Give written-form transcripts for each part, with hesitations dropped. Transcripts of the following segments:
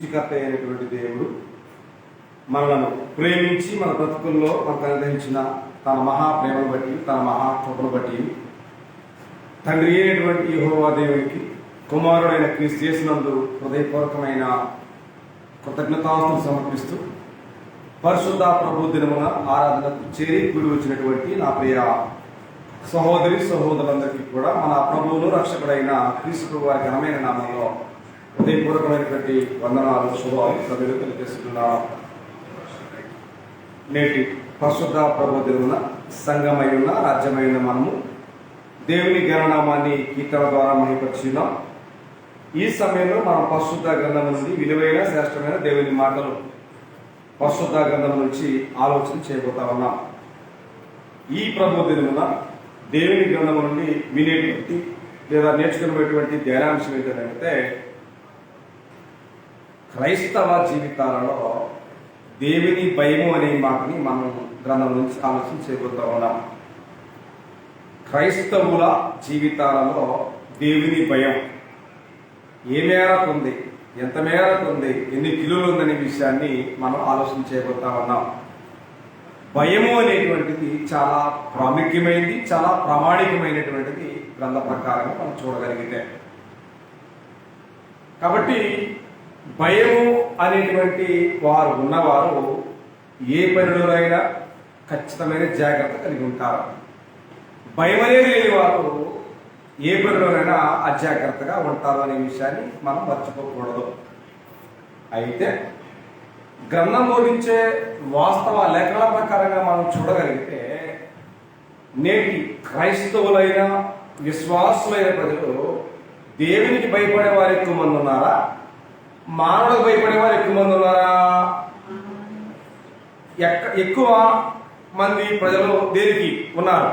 సృష్టికర్త అయినటువంటి దేవుడు మనలను ప్రేమించి మన బ్రతుకుల్లో మనకు అనుగ్రహించిన తన మహాప్రేమను బట్టి, తన మహాకృపను బట్టి తండ్రి అయినటువంటి యెహోవా దేవునికి కుమారుడైన క్రీస్తు యేసునందు హృదయపూర్వకమైన కృతజ్ఞతాస్తుతులు సమర్పిస్తూ పరిశుద్ధ ప్రభు దినమున ఆరాధనకు చేరి కూడి వచ్చినటువంటి నా ప్రియ సహోదరి సహోదరులందరికీ కూడా మన ప్రభువును రక్షకుడైన క్రీస్తు వారి ఘనమైన నామంలో హృదయపూర్వకమైనటువంటి వందనాలు, శుభాలు తెలియజేస్తున్నాను. నేటి పరిశుద్ధ ప్రభు దినమున సంఘమై ఉన్న రాజ్యమైన మనము దేవుని ఘననామాన్ని కీర్తన ద్వారా మహిమపరిచినాం. ఈ సమయంలో మనం పరిశుద్ధ గ్రంథం నుండి విలువైన శ్రేష్టమైన దేవుని మాటలు పరిశుద్ధ గ్రంథం నుంచి ఆలోచన చేయబోతా ఉన్నాం. ఈ ప్రభు దినమున దేవుని గ్రంథం నుండి వినేటువంటి లేదా నేర్చుకునేటువంటి ధ్యానాంశం ఏంటంటే, క్రైస్తవ జీవితాలలో దేవుని భయము అనే మాటని మనం గ్రంథం నుంచి ఆలోచన చేయబోతా ఉన్నాం. క్రైస్తవుల జీవితాలలో దేవుని భయం ఏ మేరకు ఉంది, ఎంత మేరకు ఉంది, ఎన్ని కిలోలు ఉందనే విషయాన్ని మనం ఆలోచన చేయబోతా ఉన్నాం. భయము అనేటువంటిది చాలా ప్రాముఖ్యమైనది, చాలా ప్రామాణికమైనటువంటిది గ్రంథ ప్రకారంగా మనం చూడగలిగితే. కాబట్టి భయము అనేటువంటి వారు ఉన్నవారు ఏ పనిలోనైనా ఖచ్చితమైన జాగ్రత్త కలిగి ఉంటారు. భయం అనేది లేని వారు ఏ పనిలోనైనా అజాగ్రత్తగా ఉంటారు అనే విషయాన్ని మనం మర్చిపోకూడదు. అయితే గ్రంథం బోధించే వాస్తవ లేఖల ప్రకారంగా మనం చూడగలిగితే, నేటి క్రైస్తవులైన విశ్వాసులైన ప్రజలు దేవునికి భయపడే వారు ఎక్కువ మంది ఉన్నారా, మానవులకు భయపడే వారు ఎక్కువ మంది ఉన్నారా? ఎక్కువ మంది ప్రజలు దేనికి ఉన్నారు?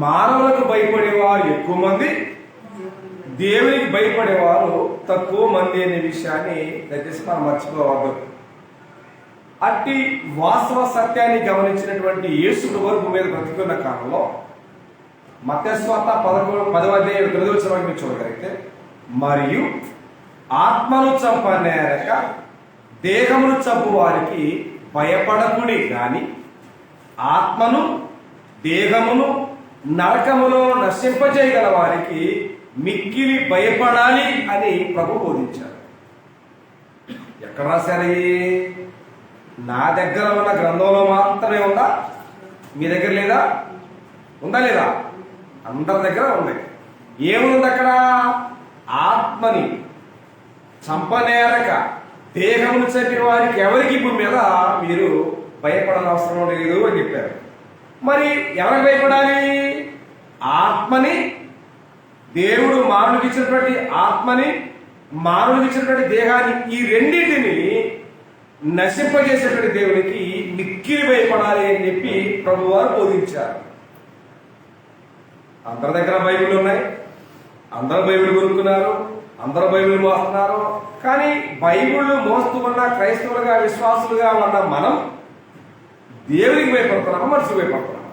మానవులకు భయపడేవారు ఎక్కువ మంది, దేవునికి భయపడేవారు తక్కువ మంది అనే విషయాన్ని దయచేసి మనం మర్చిపోవద్దు. అట్టి వాస్తవ సత్యాన్ని గమనించినటువంటి యేసు వరకు మీద బ్రతికున్న కాలంలో మత్తయి సువార్త 10వ మీరు చూడగలిగితే, మరియు ఆత్మను చంపనేరక దేహమును చంపు వారికి భయపడకుడి గాని ఆత్మను దేహమును నరకములో నశింపజేయగల వారికి మిక్కిలి భయపడాలి అని ప్రభు బోధించారు. ఎక్కడ రాశారు? నా దగ్గర ఉన్న గ్రంథంలో మాత్రమే ఉందా? మీ దగ్గర లేదా? ఉందా లేదా? అందరి దగ్గర ఉంది. ఏముంది అక్కడ? ఆత్మని చంపనేరక దేహమును చంపిన వారికి ఎవరికి భూమి మీద మీరు భయపడనవసరం లేదు అని చెప్పారు. మరి ఎవరికి భయపడాలి? ఆత్మని, దేవుడు మానవుడికి ఇచ్చినటువంటి ఆత్మని, మానవుడికి ఇచ్చినటువంటి దేహాన్ని, ఈ రెండింటిని నశింపజేసేటువంటి దేవునికి మిక్కిలి భయపడాలి అని చెప్పి ప్రభువారు బోధించారు. అందరి దగ్గర బైబిల్ ఉన్నాయి, అందరూ బైబిల్ కొనుక్కున్నారు, అందరూ బైబిల్ మోస్తున్నారు. కానీ బైబిల్ మోస్తూ ఉన్న క్రైస్తవులుగా విశ్వాసులుగా ఉన్న మనం దేవునికి భయపడుతున్నామా, మనుషులకు భయపడుతున్నాం?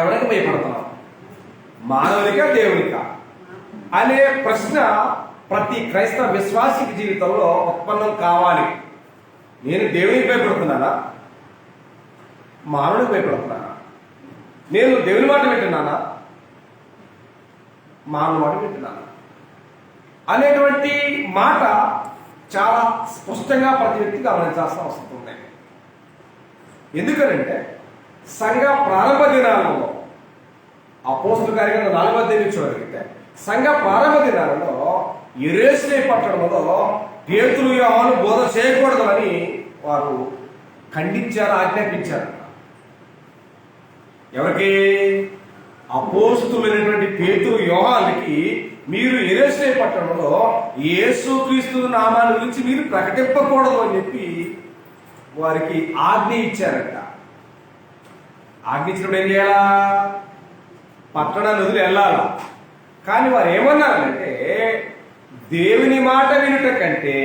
ఎవరికి భయపడుతున్నాం? మానవునికా దేవునికా అనే ప్రశ్న ప్రతి క్రైస్తవ విశ్వాసికి జీవితంలో ఉత్పన్నం కావాలి. నేను దేవునికి భయపడుతున్నానా, మానవునికి భయపడుతున్నానా? నేను దేవుని మాట వింటున్నానా, మానవుని మాట వింటున్నానా అనేటువంటి మాట చాలా స్పష్టంగా ప్రతి వ్యక్తి గమనించాల్సిన అవసరం ఉంది. ఎందుకనంటే సంఘ ప్రారంభ దినాలలో అపోస్తలుల కార్యక్రమం 4వ చూడగలిగితే, సంఘ ప్రారంభ దినాలలో యెరూషలేము పట్టణంలో పేతురు యోహాను బోధ చేయకూడదు అని వారు ఖండించారు, ఆజ్ఞాపించారు. ఎవరికి? అపోస్తలులైనటువంటి పేతురు యోహానుకి మీరు యెరూషలేము పట్టణంలో యేసుక్రీస్తు నామాన్ని గురించి మీరు ప్రకటింపకూడదు అని చెప్పి వారికి ఆజ్ఞ ఇచ్చారంట. ఆజ్ఞ ఇచ్చినప్పుడు ఏం చేయాలా? పట్టణాన్ని వదిలి వెళ్ళాలా. కానీ వారు ఏమన్నారంటే, దేవుని మాట వినుట కంటే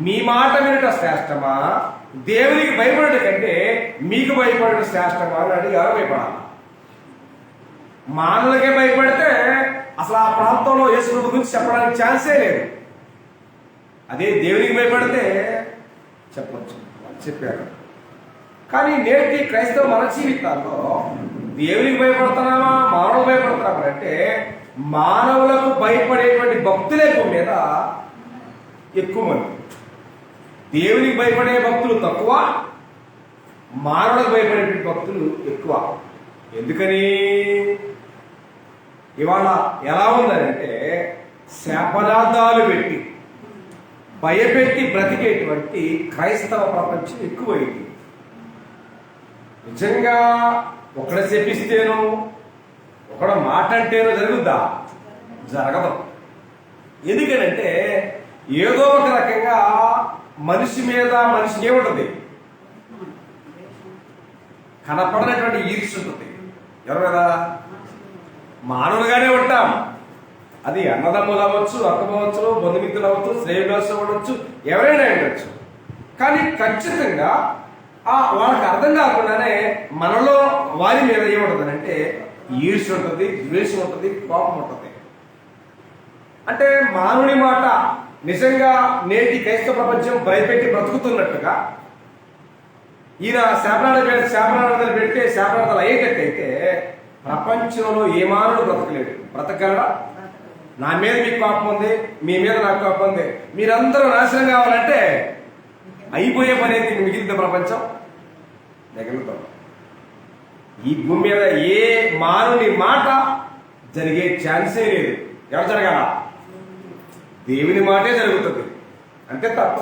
మీ మాట వినుట శ్రేష్టమా, దేవునికి భయపడట కంటే మీకు భయపడట శ్రేష్టమా అని అడిగారు. భయపడాలి. మానవులకే భయపడితే అసలు ఆ ప్రాంతంలో యేసు గురించి చెప్పడానికి ఛాన్సే లేదు. అదే దేవునికి భయపడితే చెప్పచ్చు, చెప్పారు. కానీ నేటి క్రైస్తవ మన జీవితాల్లో దేవునికి భయపడుతున్నామా, మానవులకు భయపడుతున్నామా అంటే మానవులకు భయపడేటువంటి భక్తులే మీద ఎక్కువ మంది. దేవునికి భయపడే భక్తులు తక్కువ, మానవులకు భయపడే భక్తులు ఎక్కువ. ఎందుకని? ఇవాళ ఎలా ఉందంటే శాపనార్థాలు పెట్టి భయపెట్టి బ్రతికేటువంటి క్రైస్తవ ప్రపంచం ఎక్కువైంది. నిజంగా ఒకడ శపిస్తేనో ఒకడ మాట అంటేనో జరుగుద్దా? జరగదు. ఎందుకనంటే ఏదో ఒక రకంగా మనిషి మీద మనిషికి ఏముంటుంది? కనపడినటువంటి ఈర్ష్య ఉంటుంది. ఎవరు కదా? మానవులుగానే ఉంటాం. అది అన్నదమ్ములు అవ్వచ్చు, అక్కవచ్చు, బంధుమిత్రులు అవ్వచ్చు, శ్రేయభిలాషులు అవ్వచ్చు, ఎవరైనా ఉండొచ్చు. కానీ ఖచ్చితంగా వాళ్ళకి అర్థం కాకుండానే మనలో వారి మీద ఏముంటుంది అంటే ఈర్ష్య ఉంటుంది, ద్వేషం ఉంటుంది, కోపం ఉంటుంది. అంటే మానవుని మాట నిజంగా నేటి క్రైస్తవ ప్రపంచం భయపెట్టి బ్రతుకుతున్నట్టుగా ఈయన శాపనార్థాలు పెడితే శాపనార్థాలు అయ్యేటట్టయితే ప్రపంచంలో ఏ మానవుడు బ్రతకలేడు. బ్రతకగలరా? నా మీద మీకు కోపం ఉంది, మీ మీద నాకు కోపం ఉంది, మీరందరూ నాశనం కావాలంటే అయిపోయే పని అయితే మిగిలిన ప్రపంచం మిగులుతాం. ఈ భూమి మీద ఏ మానవుని మాట జరిగే ఛాన్సే లేదు. ఎవరు జరగాల? దేవుని మాటే జరుగుతుంది. అంతే తప్ప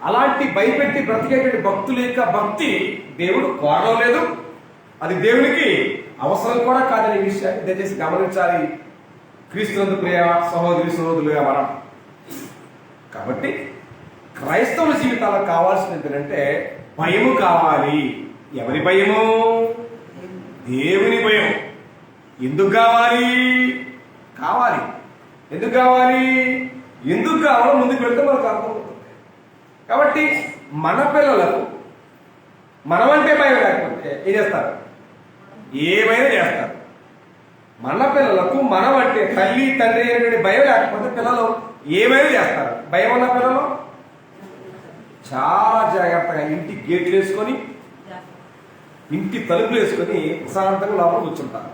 అలాంటి భయపెట్టి బ్రతికేటువంటి భక్తుల యొక్క భక్తి దేవుడు కోరడం లేదు. అది దేవునికి అవసరం కూడా కాదనే విషయాన్ని దయచేసి గమనించాలి క్రీస్తునందు ప్రియ సహోదరి సహోదరులుగా మనం. కాబట్టి క్రైస్తవ జీవితాలకు కావాల్సింది ఏంటంటే భయము కావాలి. ఎవరి భయము? దేవుని భయం. ఎందుకు కావాలి? ఎందుకు కావాలి? ఎందుకు కావాలో ముందుకు వెళ్తే మనకు అర్థమవుతుంది. కాబట్టి మన పిల్లలకు మనమంటే భయం లేకపోతే ఏం చేస్తారు? ఏమైనా చేస్తారు. మన పిల్లలకు మనం అంటే తల్లి తండ్రి అనేటువంటి భయం లేకపోతే పిల్లలు ఏమైనా చేస్తారు. భయం ఉన్న పిల్లలు చాలా జాగ్రత్తగా ఇంటి గేట్లు వేసుకొని ఇంటి తలుపులు వేసుకొని ప్రశాంతంగా లోపల కూర్చుంటారు.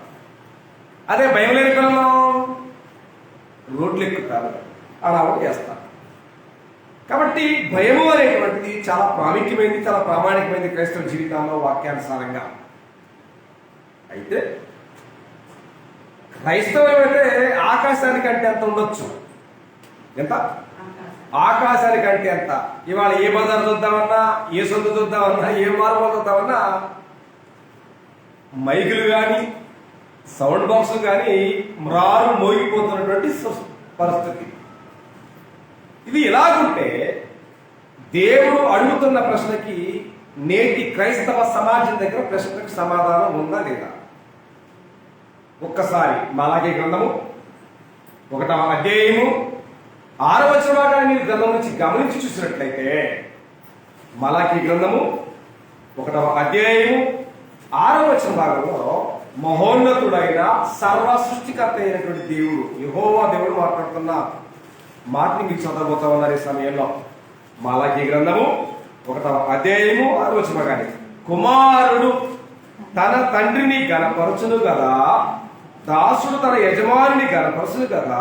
అదే భయం లేని పిల్లలు రోడ్లు ఎక్కుతారు, అలా చేస్తారు. కాబట్టి భయము అనేటువంటిది చాలా ప్రాముఖ్యమైనది, చాలా ప్రామాణికమైనది క్రైస్తవ జీవితంలో వాక్యానుసారంగా. అయితే క్రైస్తవం అంటే ఆకాశానికి అంటే ఎంత ఉండొచ్చు? ఎంత? ఆకాశానికి అంటే ఎంత? ఇవాళ ఏ బజార్ చూద్దామన్నా, ఏ సొంత చూద్దామన్నా, ఏ మార్గం చూద్దామన్నా మైకులు కానీ సౌండ్ బాక్స్ కానీ మ్రారు మోగిపోతున్నటువంటి పరిస్థితి. ఇది ఇలాగుంటే దేవుడు అడుగుతున్న ప్రశ్నకి నేటి క్రైస్తవ సమాజం దగ్గర ప్రశ్నకు సమాధానం ఉందా లేదా? ఒక్కసారి మలాకీ గ్రంథము 1వ అధ్యాయము 6వ వచనం మీరు గ్రంథం నుంచి గమనించి చూసినట్లయితే మలాకీ గ్రంథము 1వ అధ్యాయము 6వ వచన భాగంలో మహోన్నతుడైన సర్వ సృష్టికర్త అయినటువంటి దేవుడు యెహోవా దేవుడు మాట్లాడుతున్న మాటని మీరు చదవబోతా ఉన్నారు ఈ సమయంలో. మలాకీ గ్రంథము 1వ అధ్యాయము 6వ వచనం. కుమారుడు తన తండ్రిని గణపరచును కదా, దాసుడు తన యజమానిని గణపరచును కదా,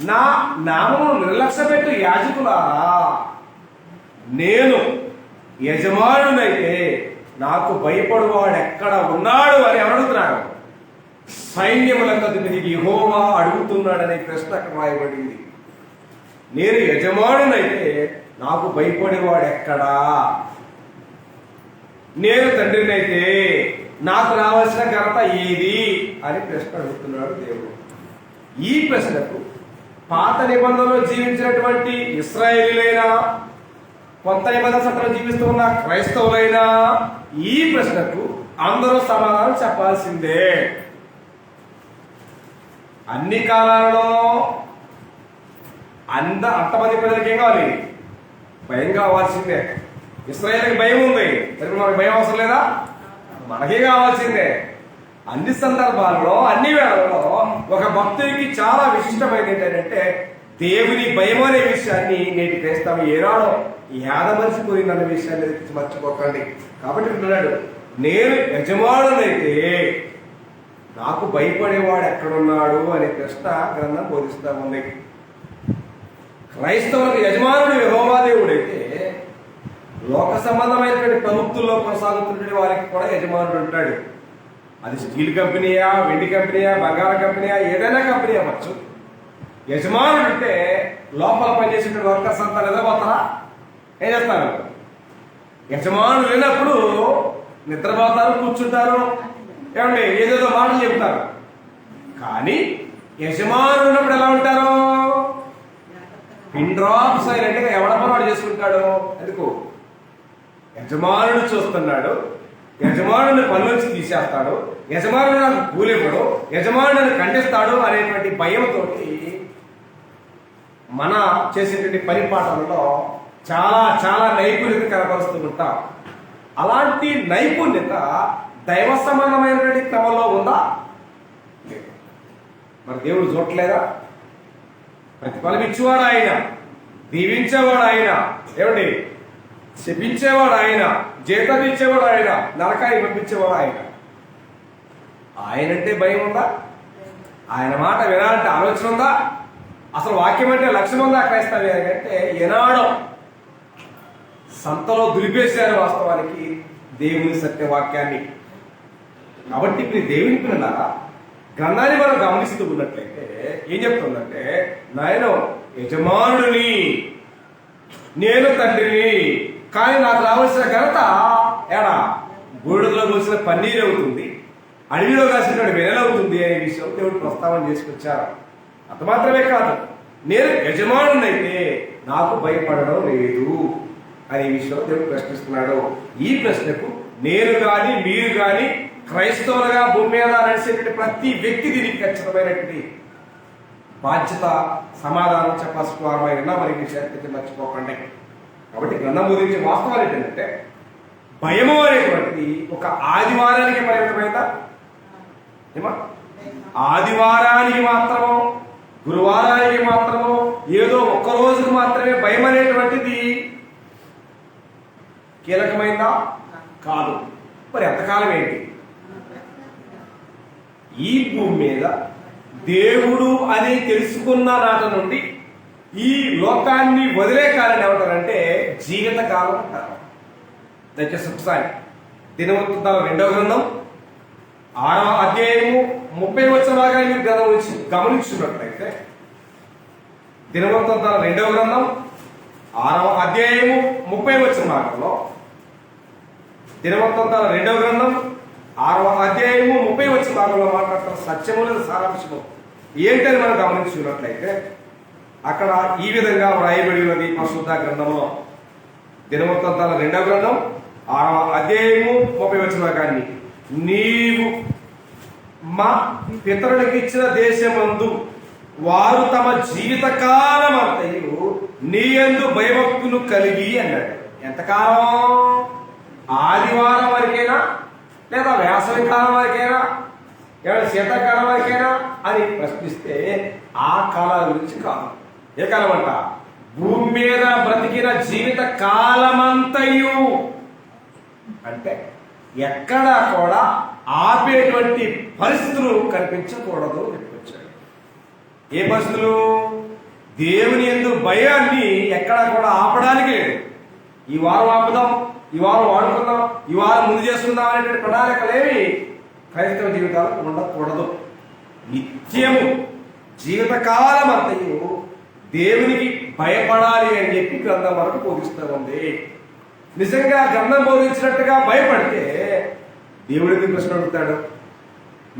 నా నామమును నిర్లక్ష్యపెట్టు యాజకులారా, నేను యజమానునైతే నాకు భయపడువాడు ఎక్కడ ఉన్నాడు అని అడుగుతున్నాడు. సైన్యములకు అధిపతికి యెహోవా అడుగుతున్నాడనే ప్రశ్న అక్కడ రాయబడింది. నేను యజమానునైతే నాకు భయపడేవాడు ఎక్కడా? నేను తండ్రినైతే నాకు రావాల్సిన ఘనత ఏది అని ప్రశ్న అడుగుతున్నాడు దేవుడు. ఈ ప్రశ్నకు పాత నిబంధనలో జీవించినటువంటి ఇశ్రాయేలీలైనా, కొత్త నిబంధన చట్టంలో జీవిస్తున్న క్రైస్తవులైనా ఈ ప్రశ్నకు అందరూ సమాధానం చెప్పాల్సిందే. అన్ని కాలాలలో అంతమంది ప్రజలకి ఏం కావాలి? భయం కావాల్సిందే. ఇశ్రాయేలుకి భయం ఉంది, మనకి భయం అవసరం లేదా? మనకే కావాల్సిందే. అన్ని సందర్భాల్లో అన్ని వేళల్లో ఒక భక్తుడికి చాలా విశిష్టమైనది ఏంటంటే దేవుని భయం అనే విషయాన్ని నేటి క్రైస్తవం ఏనాడో యాదమరిచిపోయిందన్న విషయాన్ని మర్చిపోకండి. కాబట్టి విన్నాడు, నేను యజమానునైతే నాకు భయపడేవాడు ఎక్కడున్నాడు అనే ప్రశ్న గ్రంథం బోధిస్తా ఉంది. క్రైస్తవులకు యజమానుడు యెహోవా దేవుడైతే లోక సంబంధమైనటువంటి ప్రవృత్తుల్లో కొనసాగుతున్న వారికి కూడా యజమానుడు ఉంటాడు. అది స్టీల్ కంపెనీయా, వెండి కంపెనీయా, బంగారం కంపెనీయా, ఏదైనా కంపెనీ అవ్వచ్చు. యజమానుడు అంటే లోపల పనిచేసే వర్కర్స్ అంతా నిద్రపోతారా? ఏం చేస్తారు? యజమానులు లేనప్పుడు నిద్రపోతారు, కూర్చుంటారు, ఏమండి ఏదేదో మాటలు చెప్తారు. కానీ యజమానులు ఉన్నప్పుడు ఎలా ఉంటారు? పిన్ డ్రాప్ సైలెంట్గా ఎవడ పని వాడు చేసుకుంటాడు. ఎందుకు? యజమానుడు చూస్తున్నాడు, యజమానుని పని నుంచి తీసేస్తాడు, యజమానుడు నాకు కూలివ్వడు, యజమానుడిని ఖండిస్తాడు అనేటువంటి భయంతో మన చేసేటువంటి పరిపాలనలో చాలా చాలా నైపుణ్యత కనపరుస్తూ ఉంటాం. అలాంటి నైపుణ్యత దైవ సమానమైనటువంటి క్రమంలో ఉందా? మరి దేవుడు చూడట్లేదా? ప్రతిఫలం ఇచ్చేవాడు ఆయన, దీవించేవాడు ఆయన, ఏమండి శపించేవాడు ఆయన, జీతం ఇచ్చేవాడు ఆయన, నరకాన్ని పంపించేవాడు ఆయన. ఆయనంటే భయం ఉందా? ఆయన మాట వినాలంటే ఆలోచన ఉందా? అసలు వాక్యం అంటే లక్ష్యం ఉందా? క్రైస్తవ్య అంటే ఏనాడో సంతలో దులిపేశారు వాస్తవానికి దేవుని సత్యవాక్యాన్ని. కాబట్టి ఇప్పుడు దేవుని పిల్లలారా, గ్రంథాన్ని మనం గమనిస్తూ ఉన్నట్లయితే ఏం చెప్తుందంటే, నాయన యజమానుడిని, నేను తండ్రిని, కానీ నాకు రావాల్సిన ఘనత ఏడా బూడిదలో పోసిన పన్నీరు అవుతుంది, అడవిలో కాసినటువంటి వెనలవుతుంది అనే విషయం దేవుడు ప్రస్తావన చేసుకొచ్చారు. అంత మాత్రమే కాదు, నేను యజమానునైతే నాకు భయపడడం లేదు అనే విషయం దేవుడు ప్రశ్నిస్తున్నాడు. ఈ ప్రశ్నకు నేను కానీ మీరు కానీ క్రైస్తవులుగా భూమి మీద నడిచేటువంటి ప్రతి వ్యక్తి దీనికి ఖచ్చితమైనటువంటి బాధ్యత, సమాధానం చెప్పాల్సిన వారమైనా మరి విషయాన్ని మర్చిపోకండి. కాబట్టి గ్రంథం గురించి వాస్తవాలు ఏంటంటే, భయము అనేటువంటిది ఒక ఆదివారానికి పరిమితమైందా? ఏమా ఆదివారానికి మాత్రమో, గురువారానికి మాత్రమో, ఏదో ఒక్క రోజుకు మాత్రమే భయం అనేటువంటిది కీలకమైందా? కాదు. మరి ఎంతకాలం ఏంటి? ఈ భూమి మీద దేవుడు అని తెలుసుకున్న నాటి నుండి ఈ లోకాన్ని వదిలే కాలం ఏమంటారంటే జీవితకాలం అంటారు. దయచేసి ఒకసారి దినవృత్తాంతాల 2వ గ్రంథం 6వ అధ్యాయము 30 వచనాలుగా మీరు గమనించున్నట్లయితే, దినవృత్తాంతాల 2వ గ్రంథం 6వ అధ్యాయము 30 వచన భాగంలో, దినవృత్తాంతాల 2వ గ్రంథం 6వ అధ్యాయము 30 వచన భాగంలో మాట్లాడుతున్న సత్యముల సారాంశము ఏంటని మనం గమనించుకున్నట్లయితే, అక్కడ ఈ విధంగా వ్రాయబడి ఉన్నది పరిశుద్ధ గ్రంథంలో. దినవృత్తాంతాల 2వ గ్రంథం 6వ అధ్యాయము 30 వచన భాగాన్ని, నీవు మా పితరులకు ఇచ్చిన దేశమందు వారు తమ జీవిత కాలం అంతయు నీ యందు భయభక్తులు కలిగి అన్నాడు. ఎంతకాలం? ఆదివారం వరకేనా, లేదా వేసవి కాలం వరకేనా, లేదా శీతాకాలం వరకేనా అని ప్రశ్నిస్తే ఆ కాలం గురించి కాదు. ఏ కాలం అంట? భూమి మీద బ్రతికిన జీవిత కాలమంతయు. అంటే ఎక్కడా కూడా ఆపేటువంటి పరిస్థితులు కనిపించకూడదు చెప్పొచ్చాడు. ఏ పరిస్థితులు? దేవుని యందు భయాన్ని ఎక్కడా కూడా ఆపడానికి లేదు. ఈ వారం ఆపుదాం, ఈ వారం వాడుకుందాం, ఈ వారం ముందు చేసుకుందాం అనేటువంటి ప్రణాళికలేవి క్రైస్తవ జీవితాలకు ఉండకూడదు. నిత్యము జీవితకాలం అంతయు దేవునికి భయపడాలి అని చెప్పి గ్రంథం వరకు బోధిస్తూ ఉంది. నిజంగా గ్రంథం బోధించినట్టుగా భయపడితే దేవుడికి ప్రశ్న అడుగుతాడు.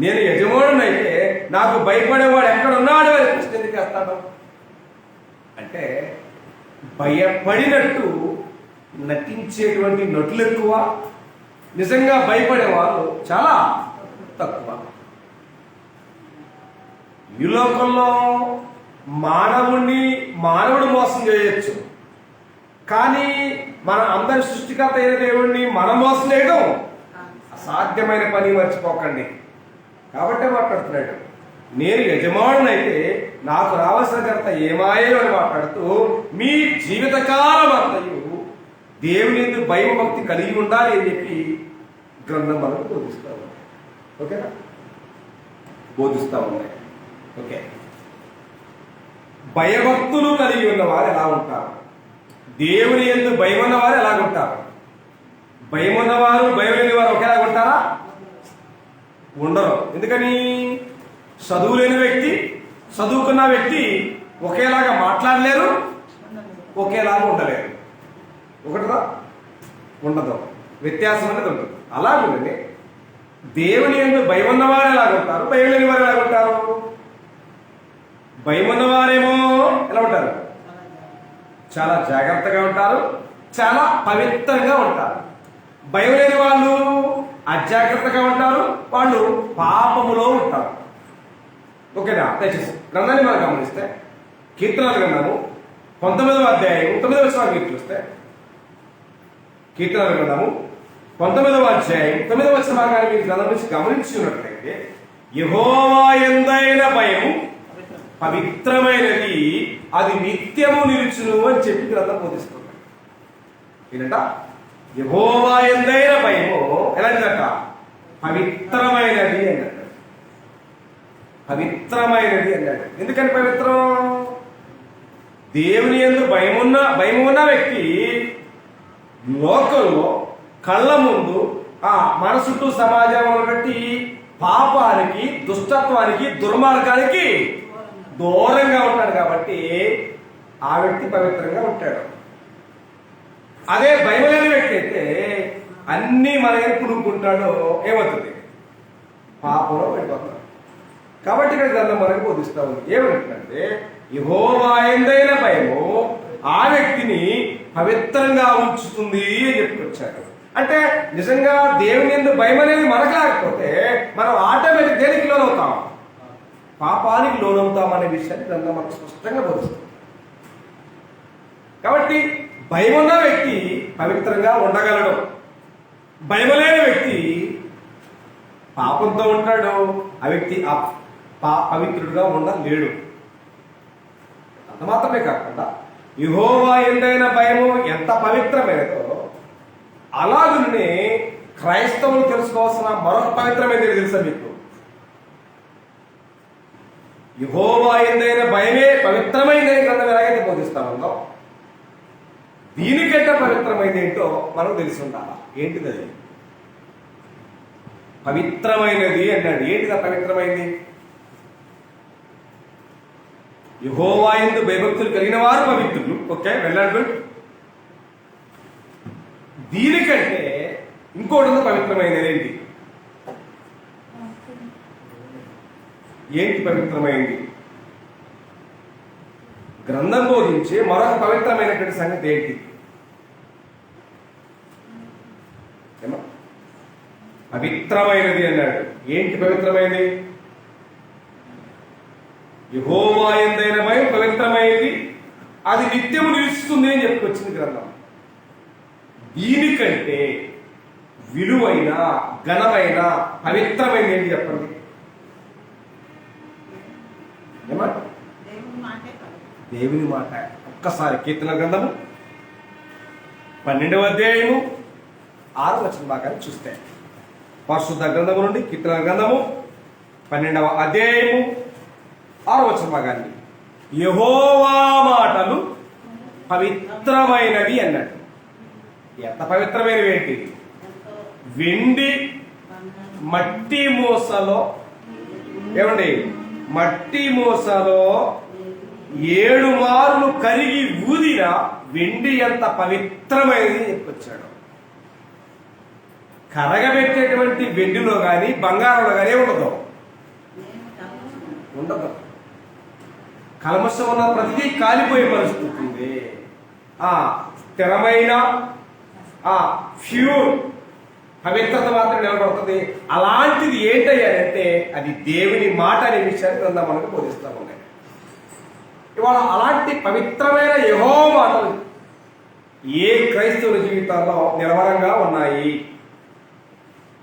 నేను యజమానునైతే నాకు భయపడేవాడు ఎక్కడ ఉన్నాడు అని ప్రశ్న ఎందుకు వేస్తాడు? అంటే భయపడినట్టు నటించేటువంటి నటులు ఎక్కువ, నిజంగా భయపడే వాళ్ళు చాలా తక్కువ. ఈ లోకంలో మానవుడు మోసం చేయొచ్చు, కానీ మన అందరి సృష్టికర్త అయిన దేవుడిని మనం మోసం చేయడం అసాధ్యమైన పని, మర్చిపోకండి. కాబట్టే మాట్లాడుతున్నాడు, నేను యజమానునైతే నాకు రావాల్సిన ఘనత ఏమాయో అని మాట్లాడుతూ మీ జీవితకాలం అంతయు దేవుని యందు భయభక్తి కలిగి ఉండాలి అని చెప్పి గ్రంథం మనకు బోధిస్తా ఉంది. ఓకేనా? బోధిస్తా ఉన్నాయి. ఓకే, భయభక్తులు కలిగి ఉన్నవారు ఎలా ఉంటారు? దేవుని యందు భయం ఉన్నవారు ఎలాగుంటారు? భయం ఉన్నవారు భయం లేని వారు ఒకేలా ఉంటారా? ఉండరు. ఎందుకని? చదువు లేని వ్యక్తి, చదువుకున్న వ్యక్తి ఒకేలాగా మాట్లాడలేరు, ఒకేలాగా ఉండలేరు. ఒకటిదా? ఉండదు. వ్యత్యాసం అనేది ఉండదు. అలాగే దేవుని యందు భయం ఉన్నవారు ఎలాగుంటారు, భయం లేని వారు ఎలాగుంటారు? భయం ఉన్నవారేమో ఎలా ఉంటారు? చాలా జాగ్రత్తగా ఉంటారు, చాలా పవిత్రంగా ఉంటారు. భయం లేని వాళ్ళు అజాగ్రత్తగా ఉంటారు, వాళ్ళు పాపములో ఉంటారు. ఓకేనా? దయచేసి గ్రంథాన్ని మనం గమనిస్తే కీర్తనల గ్రంథము 19వ అధ్యాయం 9వ వచనాన్ని చూస్తే, కీర్తనల గ్రంథము 19వ అధ్యాయం 9వ వచన భాగాన్ని మీరు గ్రంథం నుంచి గమనించినట్లయితే, యెహోవా యందైన భయము పవిత్రమైనది, అది నిత్యము నిలుచును అని చెప్పి గ్రంథం బోధిస్తుంది. ఏంటంట? యెహోవా యందైన భయము ఎలాంటిదట? పవిత్రమైనది అన్నట్టు. పవిత్రమైనది అన్నాడు. ఎందుకని పవిత్రం? దేవుని యందు భయం ఉన్న వ్యక్తి లోకంలో కళ్ళ ముందు మన చుట్టూ సమాజంలో బట్టి పాపానికి, దుష్టత్వానికి, దుర్మార్గానికి దూరంగా ఉంటాడు. కాబట్టి ఆ వ్యక్తి పవిత్రంగా ఉంటాడు. అదే భయం లేని వ్యక్తి అయితే అన్ని మన పుడుకుంటాడో ఏమవుతుంది? పాపంలో పడిపోతాడు. కాబట్టి ఇక్కడ గ్రంథం మనకు బోధిస్తా ఉంది. ఏమంటే యెహోవా యందైన భయము ఆ వ్యక్తిని పవిత్రంగా ఉంచుతుంది అని చెప్పుకొచ్చారు. అంటే నిజంగా దేవుని యందు భయం అనేది మనకు లేకపోతే మనం ఆటోమేటిక్ దేనికి లోనవుతాం? పాపానికి లోనవుతాం అనే విషయాన్ని గ్రంథం మనకు స్పష్టంగా బోధిస్తుంది. కాబట్టి భయం ఉన్న వ్యక్తి పవిత్రంగా ఉండగలడు. భయం లేని వ్యక్తి పాపంతో ఉంటాడు. ఆ వ్యక్తి పవిత్రుడుగా ఉండలేడు. అంత మాత్రమే కాకుండా యెహోవా యందైన భయము ఎంత పవిత్రమైనదో అలాగనే క్రైస్తవులు తెలుసుకోవాల్సిన మరొక పవిత్రమైనది తెలుసా మీకు? యెహోవా యందైన భయమే పవిత్రమైనదని గ్రంథం ఎలాగైతే బోధిస్తా ఉందో, దీనికంటే పవిత్రమైనది ఏంటో మనకు తెలిసి ఉండాలి. ఏంటిది అది? పవిత్రమైనది అన్నాడు. ఏంటిదా పవిత్రమైనది? యెహోవా యందు భయభక్తులు కలిగిన వారు పవిత్రులు. ఓకే, వెళ్ళాడు. దీనికంటే ఇంకోటి పవిత్రమైనది ఏంటి? ఏంటి పవిత్రమైంది? గ్రంథం బోధించే మరొక పవిత్రమైనటువంటి సంగతి ఏంటి? పవిత్రమైనది అన్నాడు. ఏంటి పవిత్రమైనది? యెహోవా యందైన భయం పవిత్రమైనది, అది నిత్యము నిలుస్తుంది అని చెప్పుకొచ్చింది గ్రంథం. దీనికంటే విలువైన, ఘనమైన, పవిత్రమైన ఏంటి చెప్పండి? దేవుని మాట. ఒక్కసారి కీర్తన గ్రంథము 12వ అధ్యాయము 6వ వచన భాగాన్ని చూస్తే, పరిశుద్ధ గ్రంథము నుండి కీర్తన గ్రంథము 12వ అధ్యాయము 6వ వచన భాగాన్ని, యెహోవా మాటలు పవిత్రమైనవి అన్నాడు. ఎంత పవిత్రమైనవి ఏంటి? వెండి మట్టి మూసలో, ఏమండి, మట్టి మూసలో 7 మార్లు కరిగి ఊదిన వెండి ఎంత పవిత్రమైనది చెప్పొచ్చాడు. కరగబెట్టేటువంటి వెండిలో కానీ బంగారంలో కానీ ఉండదు. కల్మషం ఉన్న ప్రతిదీ కాలిపోయే పరిస్థితి ఉంది. స్థిరమైన ప్యూర్ పవిత్రత మాత్రం నిలబడుతుంది. అలాంటిది ఏంటయ్యారంటే అది దేవుని మాట అనే విషయాన్ని గ్రంథం మనకు బోధిస్తా ఉన్నాయి. ఇవాళ అలాంటి పవిత్రమైన యెహోవా మాటలు ఏ క్రైస్తవుల జీవితాల్లో నిలవరంగా ఉన్నాయి?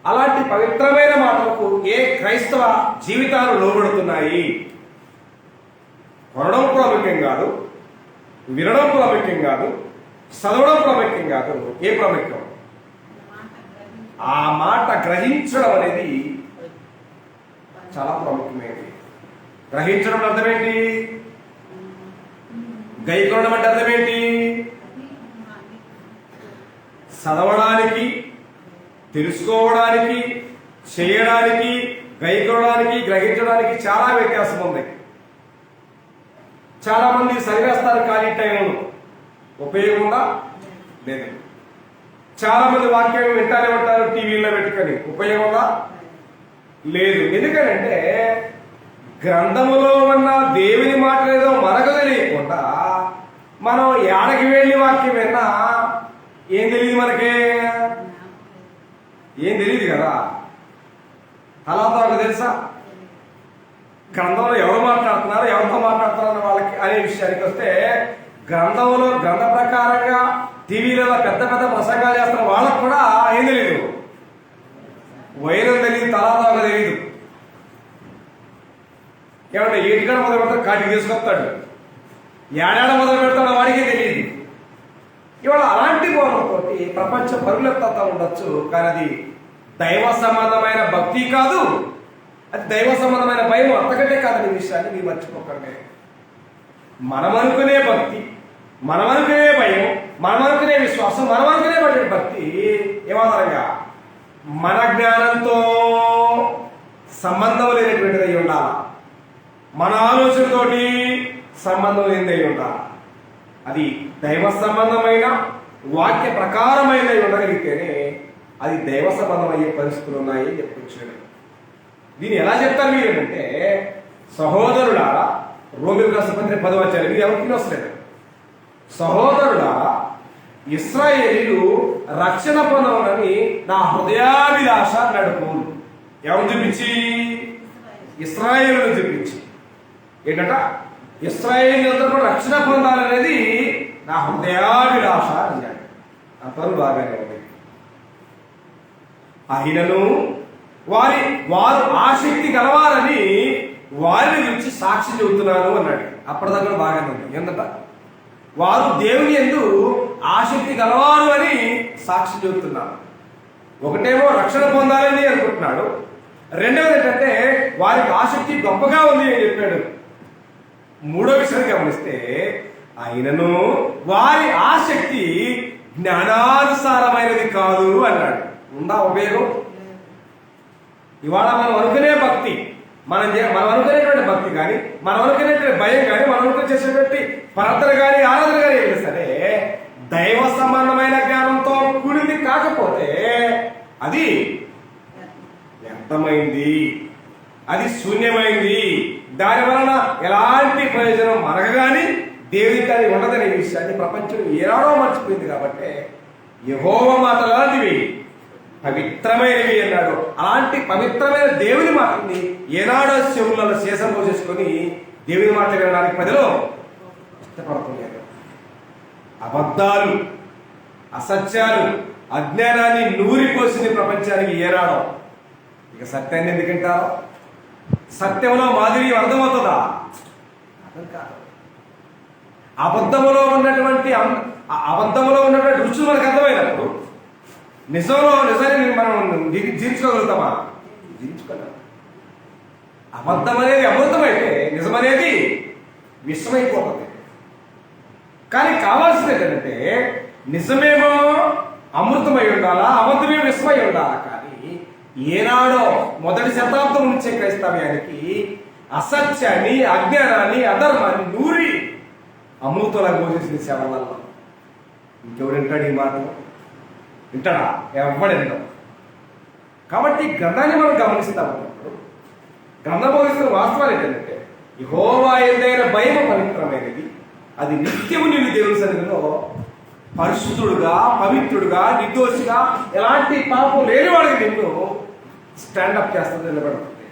అలాంటి పవిత్రమైన మాటలకు ఏ క్రైస్తవ జీవితాలు లోబడుతున్నాయి? కొనడం ప్రాముఖ్యం కాదు, వినడం ప్రాముఖ్యం కాదు, చదవడం ప్రాముఖ్యం కాదు. ఏ ప్రాముఖ్యం? ఆ మాట గ్రహించడం అనేది చాలా ప్రాముఖ్యమైనది. గ్రహించడం అర్థమేంటి? గైకొనడం అంటే అర్థమేంటి? చదవడానికి, తెలుసుకోవడానికి, చేయడానికి, గైకొనడానికి, గ్రహించడానికి చాలా వ్యత్యాసం ఉంది. చాలా మంది సరివేస్తారు ఖాళీ టైంలో, ఉపయోగం ఉందా? లేదు. చాలా మంది వాక్యం వింటానే ఉంటారు టీవీలో పెట్టుకొని, ఉపయోగం ఉందా? లేదు. ఎందుకంటే గ్రంథములో ఉన్న దేవుని మాట ఏదో మనకు తెలియకుండా మనం ఏడకి వెళ్ళి వాక్యం విన్నా ఏం తెలియదు, మనకే ఏం తెలియదు కదా. తర్వాత తెలుసా గ్రంథంలో ఎవరు మాట్లాడుతున్నారు, ఎవరితో మాట్లాడుతున్నారు వాళ్ళకి అనే విషయానికి వస్తే, గ్రంథంలో గ్రంథ ప్రకారంగా టీవీలో పెద్ద పెద్ద ప్రసంగాలు చేస్తున్న వాళ్ళకు కూడా ఏం తెలియదు, వైరం తెలియదు, తలాదాక తెలియదు. ఏమంటే ఏటికాడ మొదలు పెడతాడు, కాటికి తీసుకొస్తాడు, ఏడాడ మొదలు పెడతాడు, వాడికి తెలియదు. ఇవాళ అలాంటి బోధనతో ప్రపంచం పరుగులెత్తా ఉండొచ్చు, కానీ అది దైవ సంబంధమైన భక్తి కాదు, అది దైవ సంబంధమైన భయం అంతకంటే కాదని విషయాన్ని మీరు మర్చిపోకండి. మనం అనుకునే భక్తి, మనం అనుకునే భయం, మనం అనుకునే విశ్వాసం, మనం అనుకునే భక్తి ఏమాధారంగా మన జ్ఞానంతో సంబంధం లేనటువంటిది అయి ఉండాలి, మన ఆలోచనతోటి సంబంధం లేనిదై ఉండాలి. అది దైవ సంబంధమైన వాక్య ప్రకారమైన ఉండగలిగితేనే అది దైవ సంబంధం అయ్యే పరిస్థితులు ఉన్నాయి చెప్పొచ్చు. దీన్ని ఎలా చెప్తారు మీరు అంటే, సహోదరులారా, రోమిలకు రాసిన పత్రిక 10వ అధ్యాయం, మీరు ఎవరికి వస్తలేదు. సహోదరులారా, ఇశ్రాయేలీయులు రక్షణ పొందవలని నా హృదయాభిలాష నడుపు. ఎవరు చూపించి? ఇశ్రాయేలును చూపించి. ఏంటంట? ఇశ్రాయేలీయులందరూ కూడా రక్షణ పొందాలనేది నా హృదయాభిలాష అన్నాడు. ఆ పనులు బాగానే ఉంది. అయినను వారు ఆసక్తి గలవారని వారిని గురించి సాక్షి చెబుతున్నాను అన్నాడు. అప్పటిదాకా బాగానే ఉంది. ఏంటంట? వారు దేవుని యందు ఆసక్తి గలవారు అని సాక్షి చెబుతున్నారు. ఒకటేమో రక్షణ పొందాలని అనుకుంటున్నాడు, రెండవది ఏంటంటే వారికి ఆసక్తి గొప్పగా ఉంది అని చెప్పాడు. మూడో విషయం గమనిస్తే, అయినను వారి ఆసక్తి జ్ఞానానుసారమైనది కాదు అన్నాడు. ఉందా ఉపయోగం? ఇవాళ మనం అనుకునే భక్తి, మనం అనుకునేటువంటి భక్తి కానీ, మనం అనుకునేటువంటి భయం కానీ, మనం అనుకుని చేసేటువంటి ప్రార్థన కానీ, ఆరాధన కానీ ఏం సరే దైవ సంబంధమైన జ్ఞానంతో కూడింది కాకపోతే అది వ్యర్థమైంది, అది శూన్యమైంది. దాని వలన ఎలాంటి ప్రయోజనం మనకు కానీ దేవునికి కానీ ఉండదనే విషయాన్ని ప్రపంచం ఏనాడో మర్చిపోయింది. కాబట్టి యెహోవా మాటలు అలాంటివి పవిత్రమైనవి అన్నాడు. అలాంటి పవిత్రమైన దేవుని మాటని ఏనాడో చెవులలో శేషం పోసేసుకొని దేవుని మాట వినడానికి ప్రజలు ఇష్టపడుతున్నారు. అబద్ధాలు, అసత్యాలు, అజ్ఞానాన్ని నూరిపోసింది ప్రపంచానికి ఏనాడో. ఇక సత్యాన్ని ఎందుకంటారు? సత్యంలో మాదిరి అర్థమవుతుందా? అర్థం కాదు. అబద్ధములో ఉన్నటువంటి రుచులు మనకు అర్థమైనప్పుడు నిజాన్ని మనం జీర్చుకోగలుగుతామా? జీర్చుకోలేము. అబద్ధం అనేది అమృతమైతే నిజం అనేది విషమైపోతుంది. కానీ కావాల్సింది ఏంటంటే నిజమేమో అమృతమై ఉండాలా, అబద్ధమే విషమై ఉండాలా. కానీ ఏనాడో మొదటి శతాబ్దం నుంచే క్రైస్తవ్యానికి అసత్యాన్ని, అజ్ఞానాన్ని, అధర్మాన్ని నూరి అమృతులా పోసేసింది సేవలలో. ఇంకెవడు వింటాడు ఈ మాట? వింటాడా? ఎవడెంటాడు? కాబట్టి గ్రంథాన్ని మనం గమనిస్తామన్నప్పుడు గ్రంథం బోధిస్తున్న వాస్తవాలు ఏంటంటే, యెహోవా యందైన భయం పవిత్రమైనది, అది నిత్యము నిన్ను దేవుని సన్నిధిలో పరిశుద్ధుడుగా, పవిత్రుడుగా, నిర్దోషిగా, ఎలాంటి పాపం లేనివాడికి నిన్ను స్టాండప్ చేస్తుంది, నిలబడుతుంది.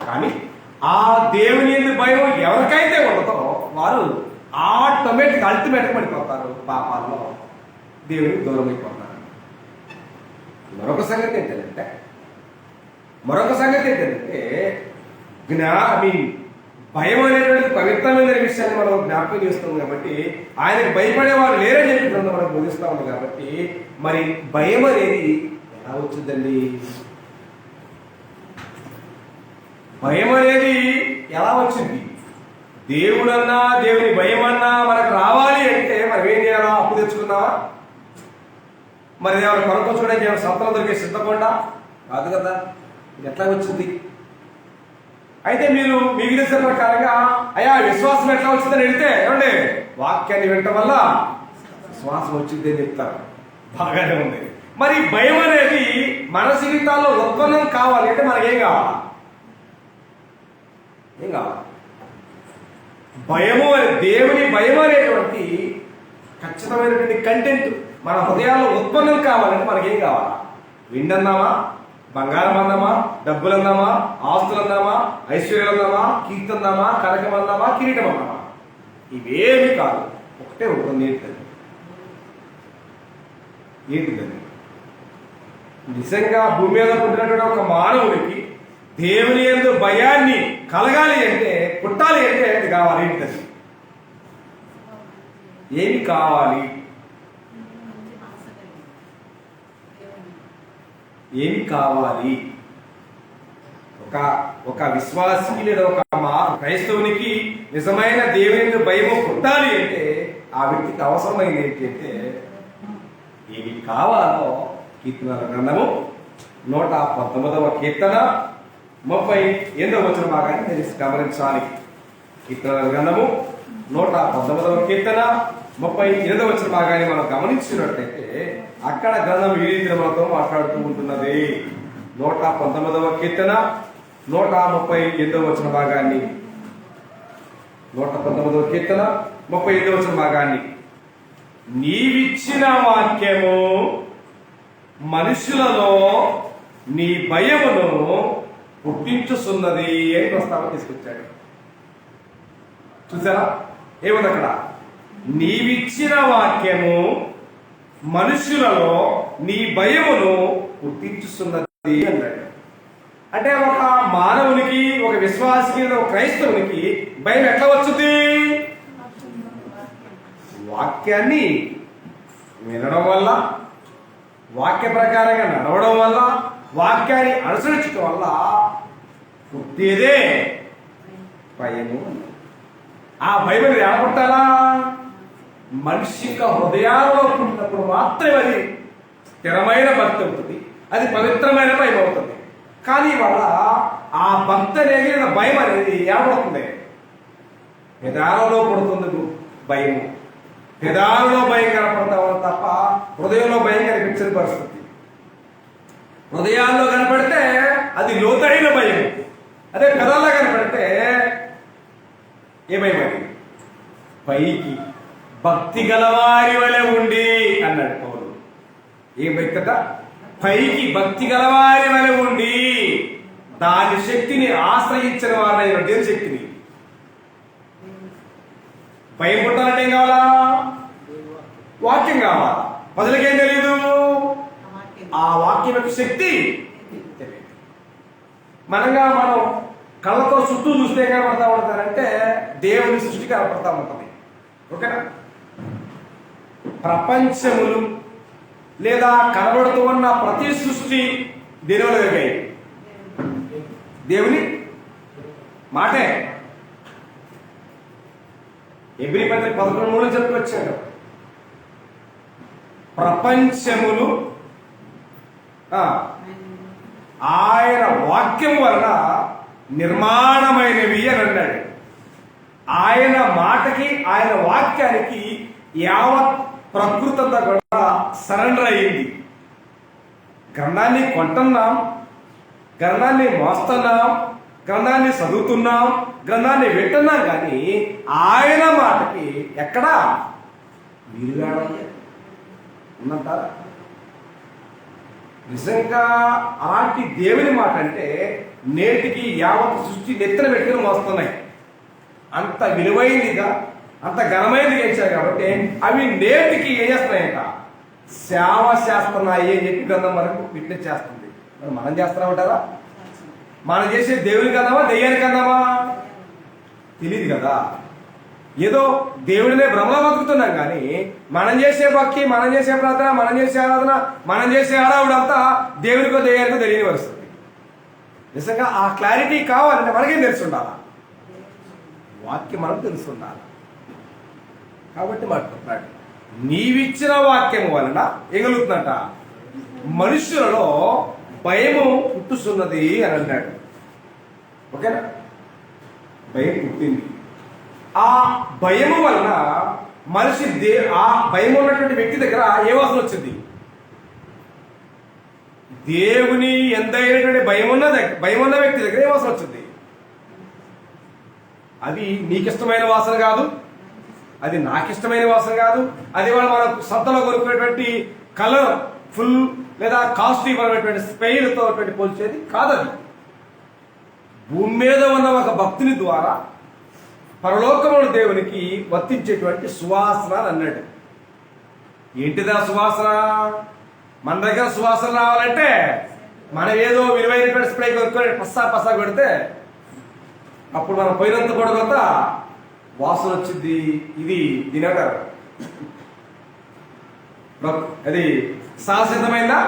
కానీ ఆ దేవుని యందు భయం ఎవరికైతే ఉండదో వారు అల్టిమేట్ పడిపోతారు, పాపాల్లో దేవునికి దూరం అయిపోతారు. మరొక సంగతి ఏంటంటే, మరొక సంగతి ఏంటంటే మీ భయం అనేటువంటి పవిత్రమైన విషయాన్ని మనం జ్ఞాపకం చేస్తాం కాబట్టి ఆయనకు భయపడేవారు లేరని చెప్పి గ్రంథం మనకు బోధిస్తా ఉంది కాబట్టి మరి భయం అనేది ఎలా వచ్చిందండి? భయం అనేది ఎలా వచ్చింది? దేవుడన్నా దేవుని భయం అన్నా మనకు రావాలి అంటే మనం ఏం చేయాలా? అప్పు తెచ్చుకున్నావా? మరి ఏమైనా కొనుక్కొచ్చుకోవడానికి ఏమైనా సంతలో దొరికే సిద్ధకుండా కాదు కదా. ఇది ఎట్లా వచ్చింది? అయితే మీరు మీకు తెలిసిన ప్రకారంగా అయ్యా విశ్వాసం ఎట్లా వచ్చిందని వెళ్తే ఏమండి వాక్యాన్ని వినటం వల్ల విశ్వాసం వచ్చింది అని చెప్తారు. బాగానే ఉంది. మరి భయం అనేది మన జీవితాల్లో ఉత్పన్నం కావాలి అంటే మనకేం కావాలా? ఏం కావాలి? భయము అనే దేవుని భయం అనేటువంటి ఖచ్చితమైనటువంటి కంటెంట్ మన హృదయాల్లో ఉత్పన్నం కావాలంటే మనకేం కావాలా? విండన్నామా, బంగారం అన్నామా, డబ్బులు అన్నామా, ఆస్తులు అన్నామా, ఐశ్వర్యం అన్నామా, కీర్తి అన్నామా, కనకం అన్నామా, కిరీటం అన్నామా? ఇవేమి కాదు. ఒకటే ఉంటుంది. ఏంటిదని? నిజంగా భూమి మీద పుట్టినటువంటి ఒక మానవుడికి దేవుని యందు భయాన్ని కలగాలి అంటే, పుట్టాలి అంటే అది కావాలి. ఏంటిది? ఏమి కావాలి? ఏమి కావాలి? ఒక విశ్వాసి లేదా ఒక క్రైస్తవునికి నిజమైన దేవుని భయము పుట్టాలి అంటే ఆ వ్యక్తికి అవసరమైంది ఏంటంటే ఏమి కావాలో కీర్తనల గ్రంథము 119వ కీర్తన 38వ వచన భాగాన్ని మీరు గమనించాలి. కీర్తనల గ్రంథము 119వ కీర్తన 38వ వచన భాగాన్ని మనం గమనించినట్లయితే అక్కడ గ్రంథం ఈ రీతిలో మనతో మాట్లాడుతూ ఉంటున్నది. 119వ కీర్తన 138వ వచన భాగాన్ని 119వ కీర్తన 38వ వచన భాగాన్ని నీవిచ్చిన వాక్యము మనుషులలో నీ భయమును పుట్టించుతున్నది అని ప్రస్తావన తీసుకొచ్చాడు. చూసారా ఏముంది అక్కడ? నీవిచ్చిన వాక్యము మనుషులలో నీ భయమును పుట్టించుతున్నది అన్నాడు. అంటే ఒక మానవునికి, ఒక విశ్వాసికి, ఒక క్రైస్తవునికి భయం ఎట్లా వచ్చింది? వాక్యాన్ని వినడం వల్ల, వాక్య ప్రకారంగా నడవడం వల్ల, వాక్యాన్ని అనుసరించడం వల్ల పుట్టేదే భయము. ఆ భయం ఎలా పుట్టాలా? మనిషి యొక్క హృదయాల్లో పుట్టినప్పుడు మాత్రమే అది స్థిరమైన భక్తి అవుతుంది, అది పవిత్రమైన భయం అవుతుంది. కానీ వల్ల ఆ భక్తి అనేది, భయం అనేది ఏమవుతుంది? పెదాలలో పుడుతుంది భయము. పెదాలలో భయం కనపడతావు తప్ప హృదయంలో భయం కనిపించని పరిస్థితి. హృదయాల్లో కనపడితే అది లోతైన భయం. అదే పెదాల్లో కనపడితే ఏ భయం? అది పైకి భక్తి గలవారి వలె ఉండి అన్నాడు పౌలు. ఏ భక్త? పైకి భక్తి గలవారి వలె ఉండి దాని శక్తిని ఆశ్రయించిన వారిని, దేని శక్తిని? భయం పుట్టాలంటే ఏం కావాలా? వాక్యం కావాలా? ప్రజలకేం తెలియదు? ఆ వాక్యం యొక్క శక్తి తెలియదు. మనం కళ్ళతో చుట్టూ చూస్తే కనపడతా ఉంటారంటే దేవుని సృష్టి కనపడతా ఉంటుంది. ఓకేనా? ప్రపంచములు లేదా కనబడుతూ ఉన్న ప్రతి సృష్టి దేనివల్ల కలిగాయి? దేవుని మాటే. ఎబ్రీ పత్రిక 11:3 చెప్పుకొచ్చాడు. ప్రపంచములు ఆయన వాక్యం వలన నిర్మాణమైనవి అని అన్నాడు. ఆయన మాటకి, ఆయన వాక్యానికి యావత్ ప్రకృతి అంతా కూడా సరెండర్ అయ్యింది. గ్రంథాన్ని కొంటున్నాం, గ్రంథాన్ని మోస్తున్నాం, గ్రంథాన్ని చదువుతున్నాం, గ్రంథాన్ని వింటున్నాం, కానీ ఆయన మాటకి ఎక్కడా విలువ ఉన్నంటారా? నిజంగా అలాంటి దేవుని మాట అంటే నేటికి యావత్ సృష్టి నెత్తిన పెట్టుకుని మోస్తున్నాయి. అంత విలువైనదిగా, అంత ఘనమైనదిగా ఇచ్చారు కాబట్టి అవి నేటికి ఏం చేస్తున్నాయంట? సేవ చేస్తున్నాయి అని చెప్పి గ్రంథం మనకు విట్నెస్ చేస్తుంది. మరి మనం చేస్తున్నామంటారా? మనం చేసే దేవునికి అందామా దెయ్యానికి అందామా తెలియదు కదా. ఏదో దేవుడినే భ్రమలో బతుకుతున్నాం కానీ మనం చేసే భక్తి, మనం చేసే ప్రార్థన, మనం చేసే ఆరాధన, మనం చేసే ఆడావుడంతా దేవునికో దెయ్యానికో తెలియని వస్తుంది. నిజంగా ఆ క్లారిటీ కావాలంటే మనకేం తెలిసి ఉండాలా? వాక్యం మనకు తెలిసి ఉండాలి. కాబట్టి మాట్లాడు, నీవిచ్చిన వాక్యం వలన ఎగులుతుందట మనుషులలో భయము పుట్టుస్తున్నది అని అన్నాడు. ఓకేనా? భయం పుట్టింది. ఆ భయము వలన మనిషి ఆ భయం ఉన్నటువంటి వ్యక్తి దగ్గర ఏ వాసన వచ్చింది? దేవుని ఎంతైనటువంటి భయం ఉన్న వ్యక్తి దగ్గర ఏ వాసన వచ్చింది? అది నీకిష్టమైన వాసన కాదు, అది నాకిష్టమైన వాసన కాదు, అది వాళ్ళు మన సంతలో కొనుక్కునేటువంటి కలర్ ఫుల్ లేదా కాస్ట్లీ పరమైనటువంటి స్ప్రేలతో పోల్చేది కాదది. భూమి మీద ఉన్న ఒక భక్తుని ద్వారా పరలోకముల దేవునికి వర్తించేటువంటి సువాసన అన్నాడు. ఏంటిదా సువాసన? మన దగ్గర సువాసన రావాలంటే మనం ఏదో విలువైనటువంటి స్ప్రే కొనుక్కొని పస్సా కొడితే అప్పుడు మనం పోయినంత కూడా వాసన వచ్చింది. ఇది తినేటారు. అది సహసిద్ధమైందా?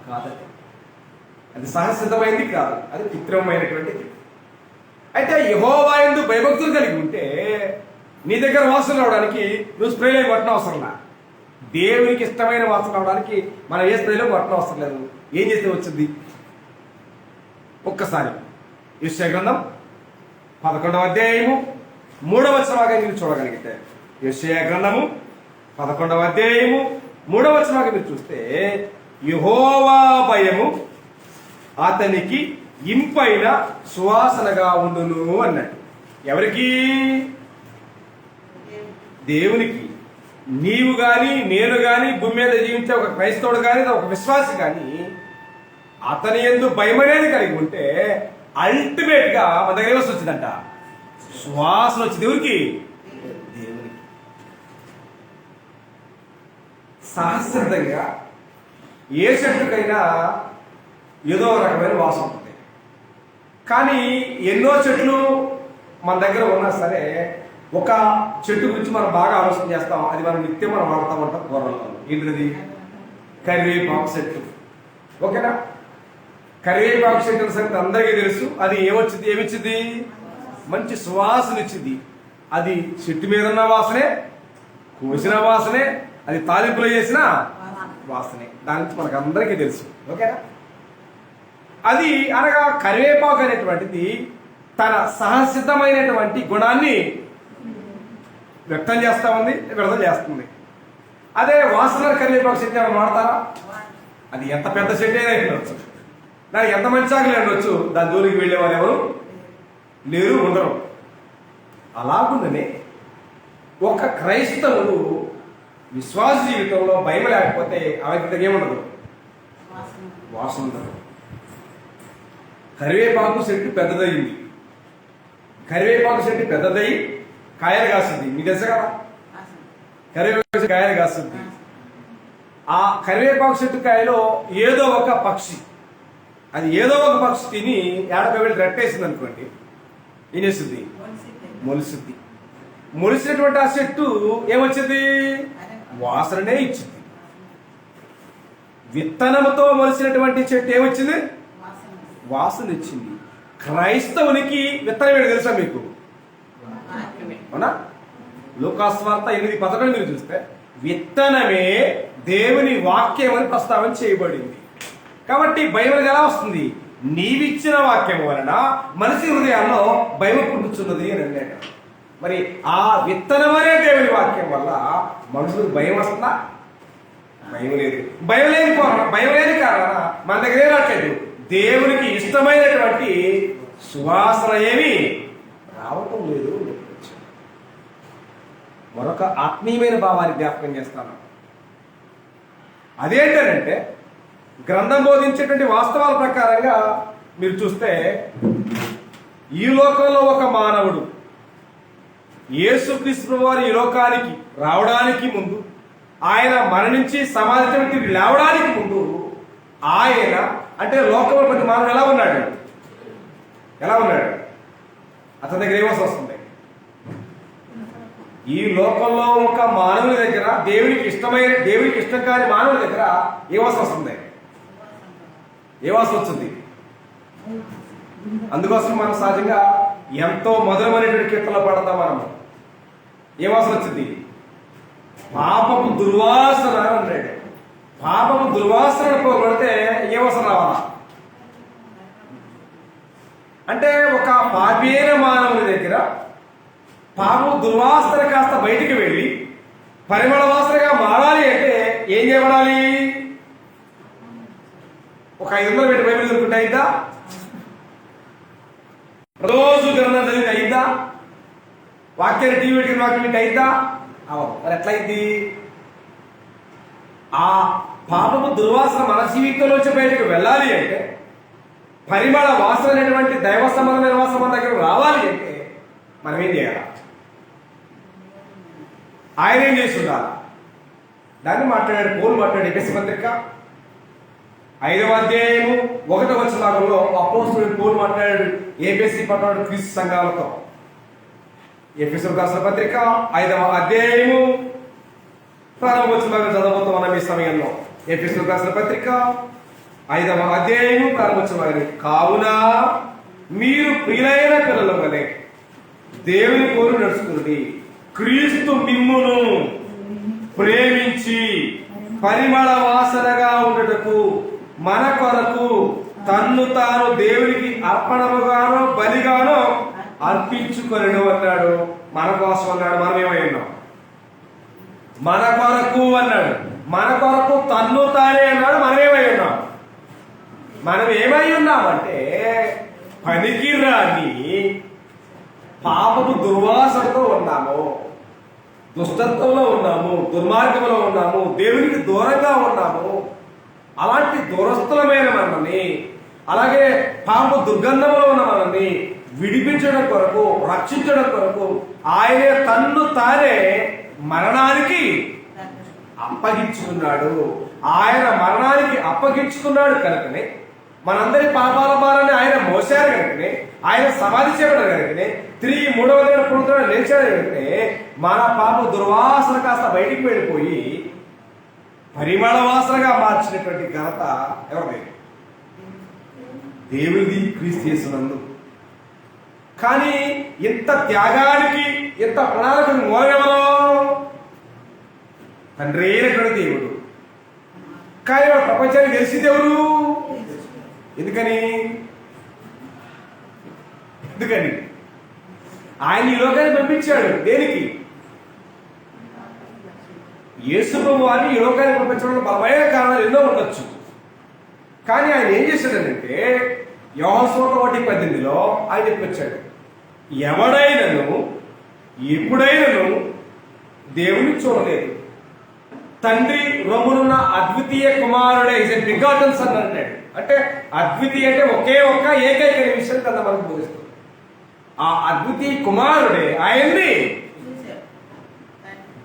కాదండి, అది సహసిద్ధమైంది కాదు, అది కృత్రిమమైనటువంటిది. అయితే యెహోవా యందు భయభక్తులు కలిగి ఉంటే నీ దగ్గర వాసన రావడానికి నువ్వు స్ప్రేలో కొట్టడం అవసరంలా. దేవునికి ఇష్టమైన వాసన రావడానికి మనం ఏ స్ప్రేలో కొట్టడం అవసరం లేదు. ఏం చేస్తే వచ్చింది? ఒక్కసారి యెషయా గ్రంథం 11వ అధ్యాయము 3వ వచనం మీరు చూడగలిగితే, యెషయా గ్రంథము 11వ అధ్యాయము 3వ వచనం మీరు చూస్తే, యెహోవా భయము అతనికి ఇంపైన సువాసనగా ఉండును అన్నాడు. ఎవరికి? దేవునికి. నీవు గాని నేను గాని భూమి మీద జీవించే ఒక క్రైస్తవుడు గాని ఒక విశ్వాసి గాని అతని యందు భయం అనేది కలిగి ఉంటే అల్టిమేట్ గా మన దగ్గర వచ్చిందంట సువాసన వచ్చింది. ఎవరికి? దేవునికి. సహసిద్ధంగా ఏ చెట్టుకైనా ఏదో రకమైన వాసన ఉంటుంది. కానీ ఎన్నో చెట్లు మన దగ్గర ఉన్నా సరే ఒక చెట్టు గురించి మనం బాగా ఆలోచన చేస్తాం. అది మనం నిత్యం మనం వాడుతూ ఉంటాం. కూరల్లో ఏంటిది? కరివేపాకు చెట్టు. ఓకేనా? కరివేపాకు చెట్టు సంగతి అందరికీ తెలుసు. అది ఏమిచ్చింది? మంచి సువాసన ఇచ్చింది. అది చెట్టు మీద ఉన్న వాసనే, కోసిన వాసనే, అది తాలింపులో చేసిన వాసనే. దాని నుంచి మనకు అందరికీ తెలుసు. ఓకేనా? అది అనగా కరివేపాకు అనేటువంటిది తన సహసిద్ధమైనటువంటి గుణాన్ని వ్యక్తం చేస్తా ఉంది, విడుదల చేస్తుంది. అదే వాసన కరివేపాకు చెట్టు ఏమైనా వాడతారా? అది ఎంత పెద్ద చెట్టు అయినా ఉండొచ్చు, దానికి ఎంత మంచి ఆకులు ఉండొచ్చు, దాని జోలికి వెళ్ళేవారు ఎవరు లేరు, ఉండరు. అలాగుండనే ఒక క్రైస్తవుడు విశ్వాస జీవితంలో భయం లేకపోతే ఆ వ్యక్తి ఏముండదు, వాసన ఉండదు. కరివేపాకు చెట్టు పెద్దదయ్యింది. కరివేపాకు చెట్టు పెద్దదయ్యి కాయలు కాస్తుంది. మీకు తెలుసు కదా, కరివేపాకు కాయలు కాస్తుంది. ఆ కరివేపాకు చెట్టు కాయలో ఏదో ఒక పక్షి, అది ఏదో ఒక పక్షి తిని ఏడకు వెళ్ళి రెట్టేసింది అనుకోండి, ఏం చేస్తుంది? మొలుస్తుంది. మొలిసినటువంటి ఆ చెట్టు ఏమొచ్చింది? వాసననే ఇచ్చింది. విత్తనముతో మొలిసినటువంటి చెట్టు ఏమొచ్చింది? వాసన ఇచ్చింది. క్రైస్తవునికి విత్తనం ఏంటి తెలుసా మీకు? అవునా? లూకాసు వార్త 8:11 మీరు చూస్తే విత్తనమే దేవుని వాక్యం అని ప్రస్తావన చేయబడింది. కాబట్టి భయం అనేది ఎలా వస్తుంది? నీవిచ్చిన వాక్యం వలన మనిషి హృదయాల్లో భయం పుట్టుచున్నది అని అన్నాడు. మరి ఆ విత్తనం అనే దేవుని వాక్యం వల్ల మనుషులకు భయం వస్తుందా? భయం లేదు. భయం లేని కారణం మన దగ్గర ఏమట్లేదు, దేవునికి ఇష్టమైనటువంటి సువాసన ఏమి రావటం లేదు. మరొక ఆత్మీయమైన భావాన్ని జ్ఞాపకం చేస్తాను. అదేంటంటే గ్రంథం బోధించేటువంటి వాస్తవాల ప్రకారంగా మీరు చూస్తే ఈ లోకంలో ఒక మానవుడు యేసుక్రీస్తు వారు ఈ లోకానికి రావడానికి ముందు, ఆయన మరణించి సమాజం తిరిగి లేవడానికి ముందు ఆయన అంటే లోకంలో ప్రతి మానవుడు ఎలా ఉన్నాడు? ఎలా ఉన్నాడు? అతని దగ్గర ఏమోసం వస్తుంది? ఈ లోకంలో ఒక మానవుని దగ్గర దేవుడికి ఇష్టం కాని మానవుని దగ్గర ఏ వాసన వస్తుంది? ఏ వాసన వచ్చింది? అందుకోసం మనం సహజంగా ఎంతో మధురమైనటువంటి కీర్తనలో పడతాం. మనము ఏ వాసన వచ్చింది? పాపపు దుర్వాసన అన్నాడు. పాపపు దుర్వాసన పోగొడితే ఏ వాసన రావాలా? అంటే ఒక పాపీన మానవుని దగ్గర పాపం దుర్వాసన కాస్త బయటికి వెళ్ళి పరిమళ వాసనగా మారాలి అంటే ఏం చేయబడాలి? ఒక 500 పెట్టి బైబిల్ దొరుకుంటే అయిద్దా? రోజు గ్రంథం చదివితే అయిద్దా? వాక్యాన్ని టీవీ పెట్టిన వాక్యం వింటే అయిద్దా? అవదు. మరి ఎట్లయింది? ఆ పాపము దుర్వాసన మన జీవితంలోంచి బయటకు వెళ్ళాలి అంటే, పరిమళ వాసన అనేటువంటి దైవ సంబంధమైన వాసన మన దగ్గర రావాలి అంటే మనం ఏం చేయాలి? ఆయన ఏం చేస్తుండాలి? దాన్ని మాట్లాడాడు పౌలు. మాట్లాడు ఎఫెసీ పత్రిక 5వ అధ్యాయము 1వ వచనంలో అపోస్తలుడు పౌలు మాట్లాడాడు ఎఫెసీ పట్టణ క్రీస్తు సంఘాలతో. ఎఫెసీయులకు రాసిన పత్రిక 5వ అధ్యాయము ప్రారంభ వచనాలను చదవబోతాం మనం ఈ సమయంలో. ఎఫెసీయులకు రాసిన పత్రిక 5వ అధ్యాయము ప్రారంభ వచనాలు. కావున మీరు ప్రియులైన పిల్లల వలె దేవుని కోరి నడుచుకున్నది, క్రీస్తు మిమ్మును ప్రేమించి పరిమళ వాసనగా ఉండటకు మన కొరకు తన్ను తాను దేవునికి అర్పణముగానో బలిగానో అర్పించుకొనెను అన్నాడు. మన కోసం అన్నాడు. మనం ఏమై ఉన్నాం? మన కొరకు అన్నాడు. మన కొరకు తన్ను తానే అన్నాడు. మనం ఏమై ఉన్నాం? మనం ఏమై ఉన్నామంటే పనికిరాని పాపపు దుర్వాసనతో ఉన్నాము, దుష్టత్వంలో ఉన్నాము, దుర్మార్గంలో ఉన్నాము, దేవునికి దూరంగా ఉన్నాము. అలాంటి దూరస్థులమైన మనల్ని, అలాగే పాప దుర్గంధంలో ఉన్న మనల్ని విడిపించడం కొరకు, రక్షించడం కొరకు ఆయనే తన్ను తానే మరణానికి అప్పగించుకున్నాడు. ఆయన మరణానికి అప్పగించుకున్నాడు కనుకనే మనందరి పాపాల భారాన్ని ఆయన మోసారు కనుకనే, ఆయన సమాధి చేయడం కనుకనే, తిరిగి 3వ దిన పునరుద్ధరణ లేచాడు కనుకనే మన పాప దుర్వాసన కాస్త బయటికి వెళ్ళిపోయి పరిమళ వాసనగా మార్చినటువంటి ఘనత ఎవరిది? దేవుడిది, క్రీస్తు యేసునందు. కానీ ఇంత త్యాగానికి, ఇంత ప్రణాళికకు మూలమెవరో? తండ్రి అయినటువంటి దేవుడు. కానీ వాడు ప్రపంచానికి తెలిసింది ఎవరు? ఎందుకని ఆయన ఈ లోకాన్ని పంపించాడు. దేనికి? యేసు ప్రభువుని ఈ లోకాన్ని పంపించడానికి బలమైన కారణాలు ఎన్నో ఉండొచ్చు. కానీ ఆయన ఏం చేశాడంటే యోహాను సువార్త 1:18 ఆయన చెప్పొచ్చాడు, ఎవడైనను ఎప్పుడైనను దేవుని చూడలేదు, తండ్రి రొమ్మునున్న అద్వితీయ కుమారుడే ఈజ్ ఎ బిగాటన్ సన్ అంటాడు. అంటే అద్వితీయ అంటే ఒకే ఒక్క ఏకైక విషయం కదా మనకు బోధిస్తుంది. ఆ అద్వితీయ కుమారుడే ఆయన్ని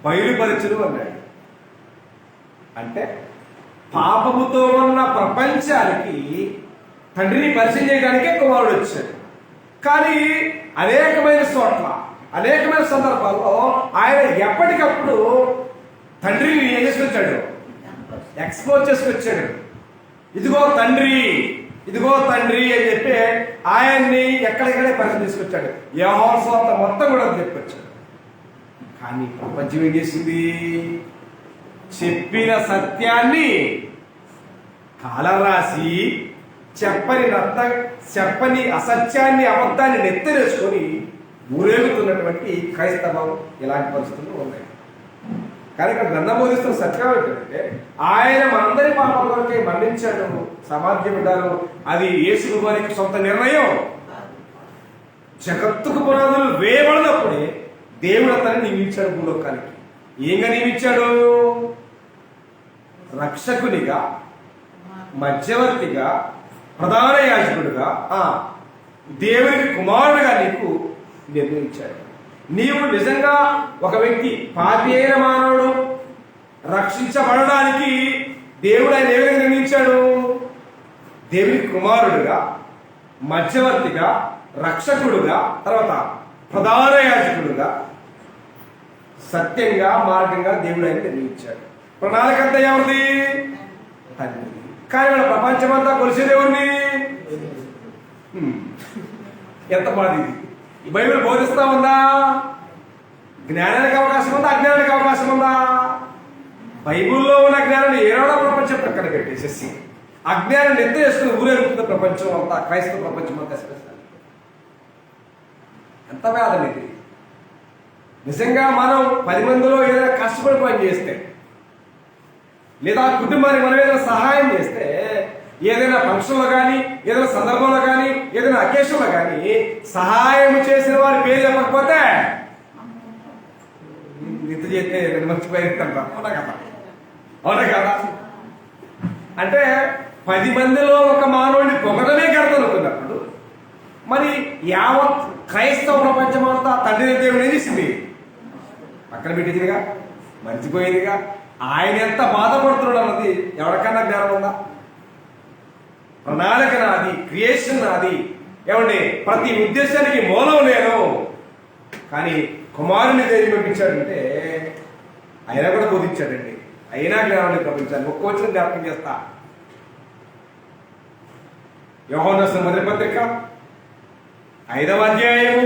బయలుపరచును అన్నాడు. అంటే పాపముతో ఉన్న ప్రపంచానికి తండ్రిని పరిచయం చేయడానికే కుమారుడు వచ్చాడు. కానీ అనేకమైన చోట్ల, అనేకమైన సందర్భాల్లో ఆయన ఎప్పటికప్పుడు తండ్రిని ఏం చేసుకొచ్చాడు? ఎక్స్పోజ్ చేసుకొచ్చాడు. ఇదిగో తండ్రి, ఇదిగో తండ్రి అని చెప్పి ఆయన్ని ఎక్కడెక్కడే పరిచయం తీసుకొచ్చాడు. యోహాను సువార్త మొత్తం కూడా చెప్పొచ్చాడు. కానీ ప్రపంచం ఏం చేసింది? చెప్పిన సత్యాన్ని కాలరాసి చెప్పని అసత్యాన్ని, అబద్ధాన్ని నెత్తరేసుకొని ఊరేగుతున్నటువంటి క్రైస్తవం ఇలాంటి పరిస్థితులు ఉన్నాయి. కానీ ఇక్కడ గ్రంథం బోధిస్తున్న సత్యం ఏంటంటే ఆయన మనందరి పాపాల కొరకే మరణించాడు, సమాధి విధానం. అది యేసు ప్రభువుకి సొంత నిర్ణయం. జగత్తుకు పునాదులు వేయబడినప్పుడే దేవుడు అతన్ని నియమించాడు భూలోకానికి. ఏంగా నియమించాడు? రక్షకునిగా, మధ్యవర్తిగా, ప్రధాన యాజకుడిగా, దేవునికి కుమారుడిగా నీకు నిర్ణయించాడు. నీవు నిజంగా ఒక వ్యక్తి పాపి అయిన మానవుడు రక్షించబడడానికి దేవుడు ఆయన ఏ విధంగా నిర్ణయించాడు? దేవుని కుమారుడిగా, మధ్యవర్తిగా, రక్షకుడుగా, తర్వాత ప్రధాన యాజకుడుగా, సత్యంగా, మార్గంగా దేవుడు ఆయన నిర్మించాడు. ప్రణాళిక అంతా ఎవరిది? తండ్రి. కానీ మన ప్రపంచమంతా కొలిసేది ఎవరిని? ఎంత బాధ ఇది! బైబిల్ బోధిస్తా ఉందా? జ్ఞానానికి అవకాశం ఉందా? అజ్ఞానానికి అవకాశం ఉందా? బైబిల్లో ఉన్న జ్ఞానాన్ని ఏడవ ప్రపంచం పక్కన పెట్టేసేసి అజ్ఞానాన్ని ఎత్తు చేసుకుని ఊరేగుతున్న ప్రపంచం అంతా, క్రైస్తవ ప్రపంచం అంతా ఎంత వేదన ఇది! నిజంగా మనం 10 మందిలో ఏదైనా కష్టపడి పని చేస్తే, లేదా కుటుంబానికి మనం ఏదైనా సహాయం చేస్తే, ఏదైనా ఫంక్షన్లో కానీ, ఏదైనా సందర్భంలో కానీ, ఏదైనా అకేషన్లో కానీ సహాయం చేసిన వారి పేరు చెప్పకపోతే నిద్ర చేస్తే మర్చిపోయిందంట. అవునా కదా? అవునా కదా? అంటే 10 మందిలో ఒక మానవుడిని పొగడమే గడతనుకున్నప్పుడు మరి యావత్ క్రైస్తవ ప్రపంచం అంతా తండ్రి దేవుడు ఏం చేసింది? పక్కన పెట్టిందిగా, మర్చిపోయిందిగా. ఆయన ఎంత బాధపడుతున్నాడు అన్నది ఎవరికన్నా జ్ఞానం ఉందా? ప్రణాళిక నాది, క్రియేషన్ నాది, ఏమండి ప్రతి ఉద్దేశానికి మూలం నేను. కానీ కుమారుని దేని పంపించాడంటే ఆయన కూడా బోధించాడండి. అయినా జ్ఞానాన్ని పంపించాను. ఒక్క వచ్చిన జ్ఞాపకం చేస్తా. యోహాను రాసిన మొదటి పత్రిక 5వ అధ్యాయము,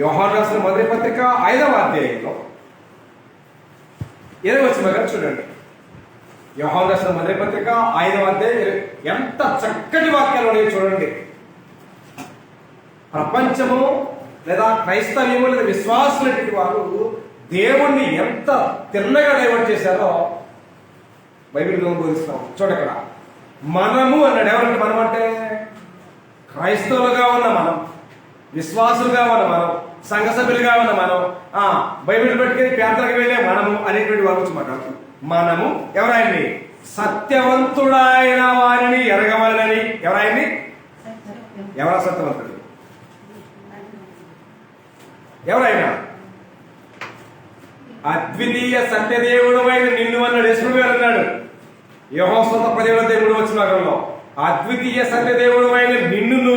యోహాను రాసిన మొదటి పత్రిక 5వ అధ్యాయంలో 20వ వచనం చూడండి. యోహాను రాసిన మొదటి పత్రిక 5వ అధ్యాయం ఎంత చక్కటి వాక్యాలు ఉన్నాయి చూడండి. ప్రపంచము లేదా క్రైస్తవ్యము లేదా విశ్వాసులైన వారు దేవుణ్ణి ఎంత తిన్నగా డైవర్ట్ చేశారో బైబిల్లో బోధిస్తాం. చూడక్కడ మనము అన్నాడు. ఎవరంటే మనం అంటే క్రైస్తవులుగా ఉన్న మనం, విశ్వాసులుగా ఉన్న మనం, సంఘ సభ్యులుగా ఉన్న మనం, బైబిల్ పెట్టుకుని ప్రార్థనకు వెళ్ళే మనము అనేటువంటి వారు వచ్చి మాట్లాడుతున్నాం. మనము ఎవరాయన్ని? సత్యవంతుడైన వారిని ఎరగవాలని. ఎవరాయన్ని? ఎవరా సత్యవంతుడు? ఎవరైనా? అద్వితీయ సత్యదేవుడు అయిన నిన్ను అన్నాడు. యేసుడు గారు అన్నాడు యెహోవా 10వ వచనంలో, అద్వితీయ సత్యదేవుడు అయిన నిన్ను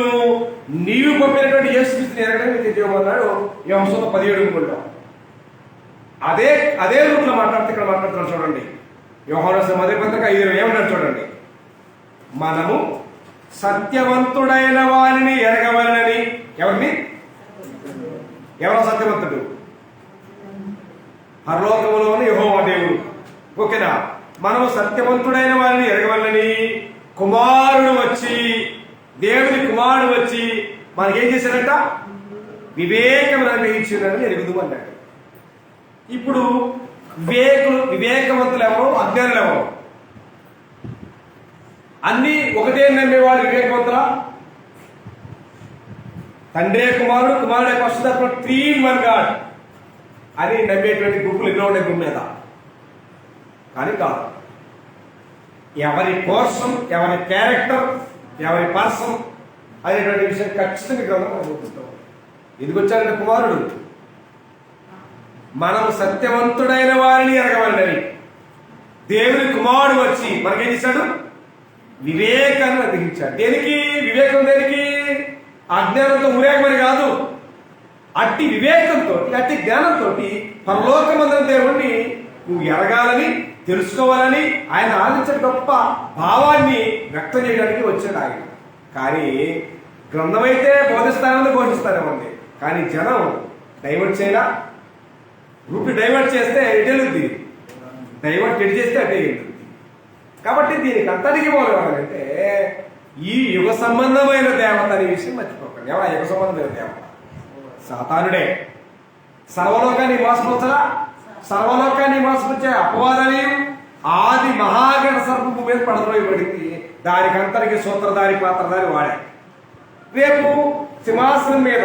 నీవు పంపినటువంటి యేసుక్రీస్తుని ఎరగడానికి దేవుడు యెహోవా 17:3. అదే రూట్లో మాట్లాడితే ఇక్కడ మాట్లాడుతున్నాడు చూడండి. యోహాను రాసిన మొదటి పత్రిక 5 ఏమంటాడు చూడండి. మనము సత్యవంతుడైన వారిని ఎరగవలనని. ఎవరిని? ఎవరో సత్యవంతుడు? పరలోకములోని యెహోవా దేవుడు. ఓకేనా? మనము సత్యవంతుడైన వారిని ఎరగవలనని కుమారుడు వచ్చి, దేవుని కుమారుడు వచ్చి మనకేం చేశాడంట? వివేకం నిర్ణయించాడని ఎరుగుదు అన్నాడు. ఇప్పుడు వివేకవంతులు ఎవరు, అజ్ఞానులు ఎవరు? అన్ని ఒకటే నమ్మేవాడు వివేకవంతులా? తండ్రే కుమారుడు, కుమారుడే పరిశుద్ధాత్మ, 3 in 1 గాడ్ అని నమ్మేటువంటి గుంపులు ఎన్నో ఉన్నాయి భూమి మీద. కానీ కాదు. ఎవరి పోర్షన్, ఎవరి క్యారెక్టర్, ఎవరి పర్సన్ అనేటువంటి విషయం ఖచ్చితంగా గ్రంథం అనుభవిస్తాం. ఎందుకు వచ్చాడంటే కుమారుడు మనం సత్యవంతుడైన వారిని ఎరగవాలని దేవుని కుమారుడు వచ్చి మనకేం చేశాడు? వివేకాన్ని అందించాడు. దేనికి వివేకం? దేనికి? అజ్ఞానంతో ఊరేగమని కాదు. అట్టి వివేకంతో, అట్టి జ్ఞానంతో పరలోకమందున దేవుణ్ణి నువ్వు ఎరగాలని, తెలుసుకోవాలని ఆయన ఆలోచించే గొప్ప భావాన్ని వ్యక్తం చేయడానికి వచ్చాడు ఆయన. కానీ గ్రంథం అయితే బోధిస్తానని బోధిస్తానేమంది. కానీ జనం డైవర్ట్ చేయలా. రూపి డైవర్ట్ చేస్తే ఎటెలుద్ది, డైవర్ట్ ఎటు చేస్తే అటే వెళ్తుంది. కాబట్టి దీనికి అంతటికి పోవాలంటే ఈ యుగ సంబంధమైన దేవత అనే విషయం మర్చిపోకండి. ఎవరా యుగ సంబంధమైన దేవత? సాతానుడే. సర్వలోకాన్ని మోసపుచ్చలా, సర్వలోకాన్ని మోసపుచ్చే అపవాదని ఆది మహాగణ సర్పము మీద పడద్రోయబడింది. దానికి అంతరికి సూత్రధారి, పాత్రధారి వాడే. రేపు సింహాసనం మీద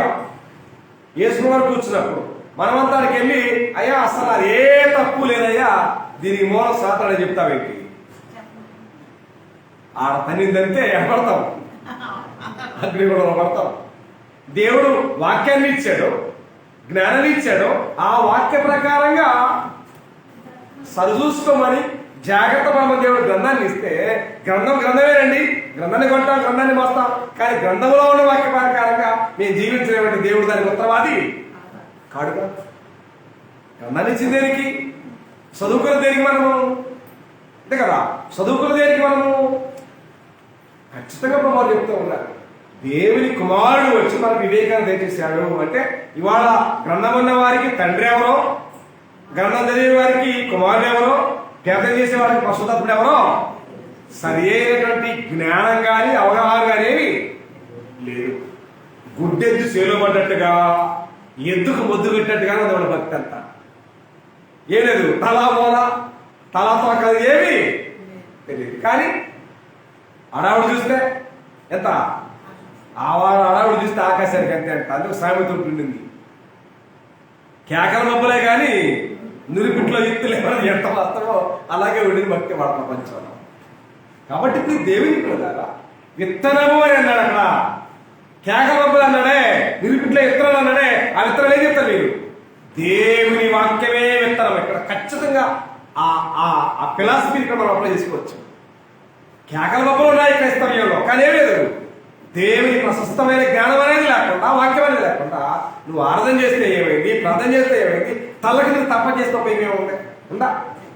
యేసు వారు కూర్చున్నప్పుడు మనమంతానికి వెళ్ళి, అయ్యా అసలు అది ఏ తప్పు లేదయ్యా, దీనికి మూలం సాతాడని చెప్తావేంటి? ఆడ తనిందంటే పడతాం, అగ్ని కూడా పడతాం. దేవుడు వాక్యాన్ని ఇచ్చాడు, జ్ఞానాన్ని ఇచ్చాడు. ఆ వాక్య ప్రకారంగా సరిచూసుకోమని, జాగ్రత్త పడమని దేవుడు గ్రంథాన్ని ఇస్తే గ్రంథమేనండి, గ్రంథాన్ని కొంటాం, గ్రంథాన్ని మోస్తాం, కానీ గ్రంథంలో ఉన్న వాక్య ప్రకారంగా మేము జీవించలేమంటే దేవుడు దానికి ఉత్తరవాది కాడుగా. గ్రంథాన్ని ఇచ్చిన దేనికి? చదువుకున్న దేనికి మనము? అంతే కదా, చదువుకున్న దేనికి మనము? ఖచ్చితంగా ప్రభావం చెప్తూ ఉన్నారు. దేవుని కుమారుడు వచ్చి మనకు వివేకాన్ని దయచేశాడు అంటే ఇవాళ గ్రంథం ఉన్న వారికి తండ్రి ఎవరో, గ్రంథం చదివే వారికి కుమారుడు ఎవరో, త్యాగం చేసే వారికి పరిశుద్ధాత్ముడు ఎవరో, సరి అయినటువంటి జ్ఞానం కానీ అవగాహన కానీ ఏమి లేదు. గుడ్డెద్దు సేలో పడ్డట్టుగా, ఎద్దుకు ముద్దు పెట్టినట్టుగా ఉంది మన భక్తి అంతా. ఏం లేదు, తలా మూల తలా తోకది ఏమి తెలియదు. కానీ అడావుడు చూస్తే ఎంత, అడావుడు చూస్తే ఆకాశానికి అంతే అంట. అందుకు సామెత ఉంటుండింది, కేకల మబ్బులే కానీ నురిపిట్లో ఎత్తులు ఎవరు ఎంత వస్తారో అలాగే ఉండింది భక్తి వాళ్ళ ప్రపంచంలో. కాబట్టి ఇప్పుడు దేవుని పిల్లలారా విత్తనము అని అన్నాడు. అక్కడ కేకల మబ్బులు అన్నాడే, నురిపిట్లో విత్తనాలు అన్నాడే. ఆ విత్తనాలు ఏం చెప్తారు మీరు? దేవుని వాక్యమే విత్తనం. ఇక్కడ ఖచ్చితంగా ఆ ఫిలాసఫీని ఇక్కడ మనం అప్లై చేసుకోవచ్చు. కేకల మబ్బులు ఉన్నాయి క్రైస్తవ్యంలో, కానీ ఏం లేదు, దేవుని ప్రశస్తమైన జ్ఞానం అనేది లేకుండా, వాక్యం అనేది లేకుండా నువ్వు ఆరాధన చేస్తే ఏమైంది, ప్రార్థన చేస్తే ఏమైంది, తల్లకి నువ్వు తప్ప చేస్తే ఏమేమి ఉందా?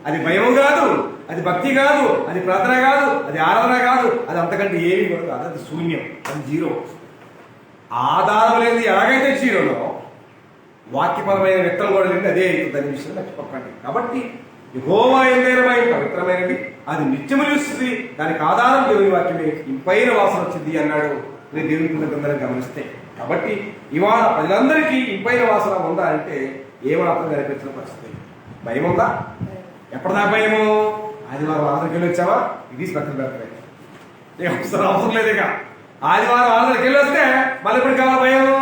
అది భయం కాదు, అది భక్తి కాదు, అది ప్రార్థన కాదు, అది ఆరాధన కాదు, అది అంతకంటే ఏమీ కూడా కాదు. అది శూన్యం, అది జీరో. ఆధారం లేని ఎలాగైతే జీరోలో వాక్యపరమైన విత్తనం కూడా లేదు, అదే దాని విషయం మర్చిపోకండి. కాబట్టి యెహోవా ఎందైనా పవిత్రమైనది, అది నిత్యము నిలుస్తుంది, దానికి ఆధారం దేవుని వాక్యమే, ఇంపైన వాసన వచ్చింది అన్నాడు దేవుని పిల్లలందరూ గమనిస్తే. కాబట్టి ఇవాళ ప్రజలందరికీ ఇంపైన వాసన ఉందా అంటే ఏమాత్రం కనిపించిన పరిస్థితి. భయం ఉందా? ఎప్పటిదా భయము? ఆదివారం ఆదరికి వెళ్ళి వచ్చావా, ఇది పక్కన పెడతాయి, అవసరం లేదు. ఇక ఆదివారం ఆదరికి వెళ్ళి వస్తే మళ్ళీ ఇప్పుడు కావాలి భయము.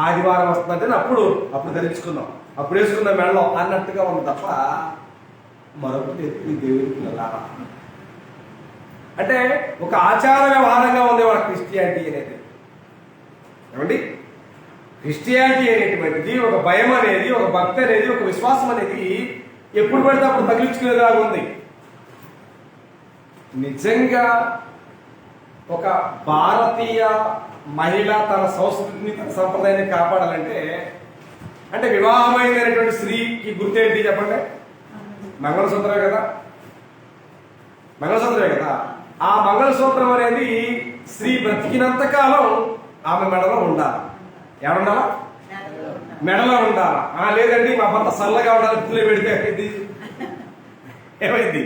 ఆదివారం వస్తుందంటే అప్పుడు ధరించుకుందాం, అప్పుడు వేసుకుందాం మెడలో అన్నట్టుగా ఉంది తప్ప మరొకటి దేవుని పిల్లలారా అంటే ఒక ఆచార వ్యవహారంగా ఉంది వాళ్ళ క్రిస్టియానిటీ అనేది. ఏమండి, క్రిస్టియానిటీ అనేటువంటిది ఒక భయం అనేది, ఒక భక్తి అనేది, ఒక విశ్వాసం అనేది ఎప్పుడు పడితే అప్పుడు తగిలించుకునేలాగా ఉంది. నిజంగా ఒక భారతీయ మహిళ తన సంస్కృతిని, తన సంప్రదాయాన్ని కాపాడాలంటే అంటే వివాహమైనటువంటి స్త్రీకి గుర్తేంటి చెప్పండి? మంగళసూత్రమే కదా, మంగళసూత్రమే కదా. ఆ మంగళసూత్రం అనేది స్త్రీ బ్రతికినంత కాలం ఆమె మెడలో ఉండాలి. ఎవరుండాలా? మెడలో ఉండాలా. లేదండి మా భర్త సల్లగా ఉండాలి, పుల్లే పెడితే ఏమైంది?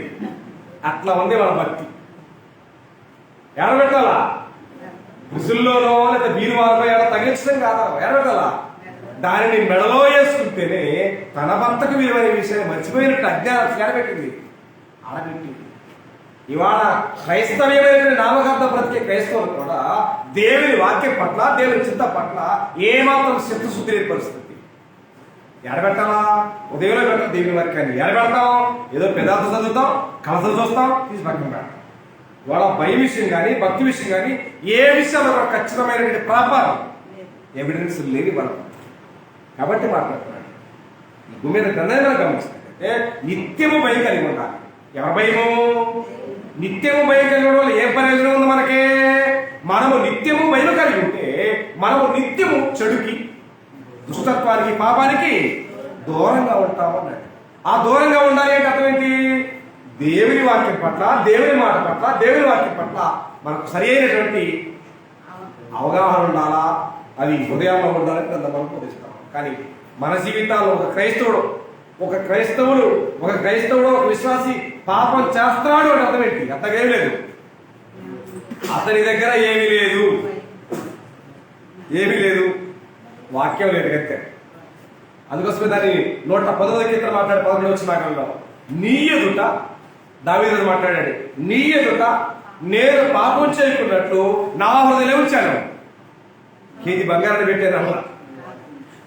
అట్లా ఉంది వాళ్ళ భక్తి. ఎడబెట్టాలా? రుజుల్లోనో లేదా బీరువాలో ఎడ తగిలించడం కాదా, ఎడబెట్టాలా? దానిని మెడలో వేసుకుంటేనే తన భర్తకు విలువైన విషయాన్ని మర్చిపోయినట్టు అజ్ఞానం ఎడబెట్టింది, ఆడబెట్టింది. ఇవాళ క్రైస్తవ్యమైన నామకార్థ బ్రతికే క్రైస్తవులు కూడా దేవుని వాక్యం పట్ల, దేవుని చిత్త పట్ల ఏమాత్రం చిత్తశుద్ధి లేని పరిస్థితి. ఎడబెట్టాలా? ఉదయంలో పెట్టాలి దేవుని వాక్యాన్ని. ఎడబెడతాం, ఏదో పెదార్థం చదువుతాం, కలసలు చూస్తాం, తీసి పక్కన పెడతాం. ఇవాళ భయం విషయం కానీ, భక్తి విషయం కానీ ఏ విషయంలో ఖచ్చితమైనటువంటి ప్రాపారం ఎవిడెన్స్ లేని మనం కాబట్టి మాట్లాడుతున్నాడు. ఈ భూమి మీద గ్రంథాన్ని గమనిస్తుంటే నిత్యము భయం కలిగి ఉండాలి. ఎవరి భయము? నిత్యము భయం కలిగి ఉండడం వల్ల ఏ ప్రయోజనం ఉంది మనకే? మనము నిత్యము భయం కలిగి ఉంటే మనము నిత్యము చెడుకి, దుష్టత్వానికి, పాపానికి దూరంగా ఉంటామన్నాడు. ఆ దూరంగా ఉండాలి అంటే అర్థం ఏంటి? దేవుని వాక్యం పట్ల, దేవుని మాట పట్ల, దేవుని వాక్యం పట్ల మనకు సరి అయినటువంటి అవగాహన ఉండాలా, అది హృదయంలో ఉండాలని కొంతమంది బోధిస్తాం. కానీ మన జీవితాల్లో ఒక క్రైస్తవుడు ఒక విశ్వాసి పాపం చేస్తాడు అని అర్థం ఏంటి? అంతకేమీ లేదు, అతని దగ్గర ఏమీ లేదు, వాక్యం లేదు కనుక. అందుకోసమే దాన్ని 119 కీర్తన మాట్లాడే 11 వచ్చిన భాగంలో నీ ఎదుట దావీదు మాట్లాడాడు, నీ ఎదుట నేను పాపం చేయకున్నట్లు నా హృదయంలో ఉంచాను. కేజీ బంగారాన్ని పెట్టాను అల్లా,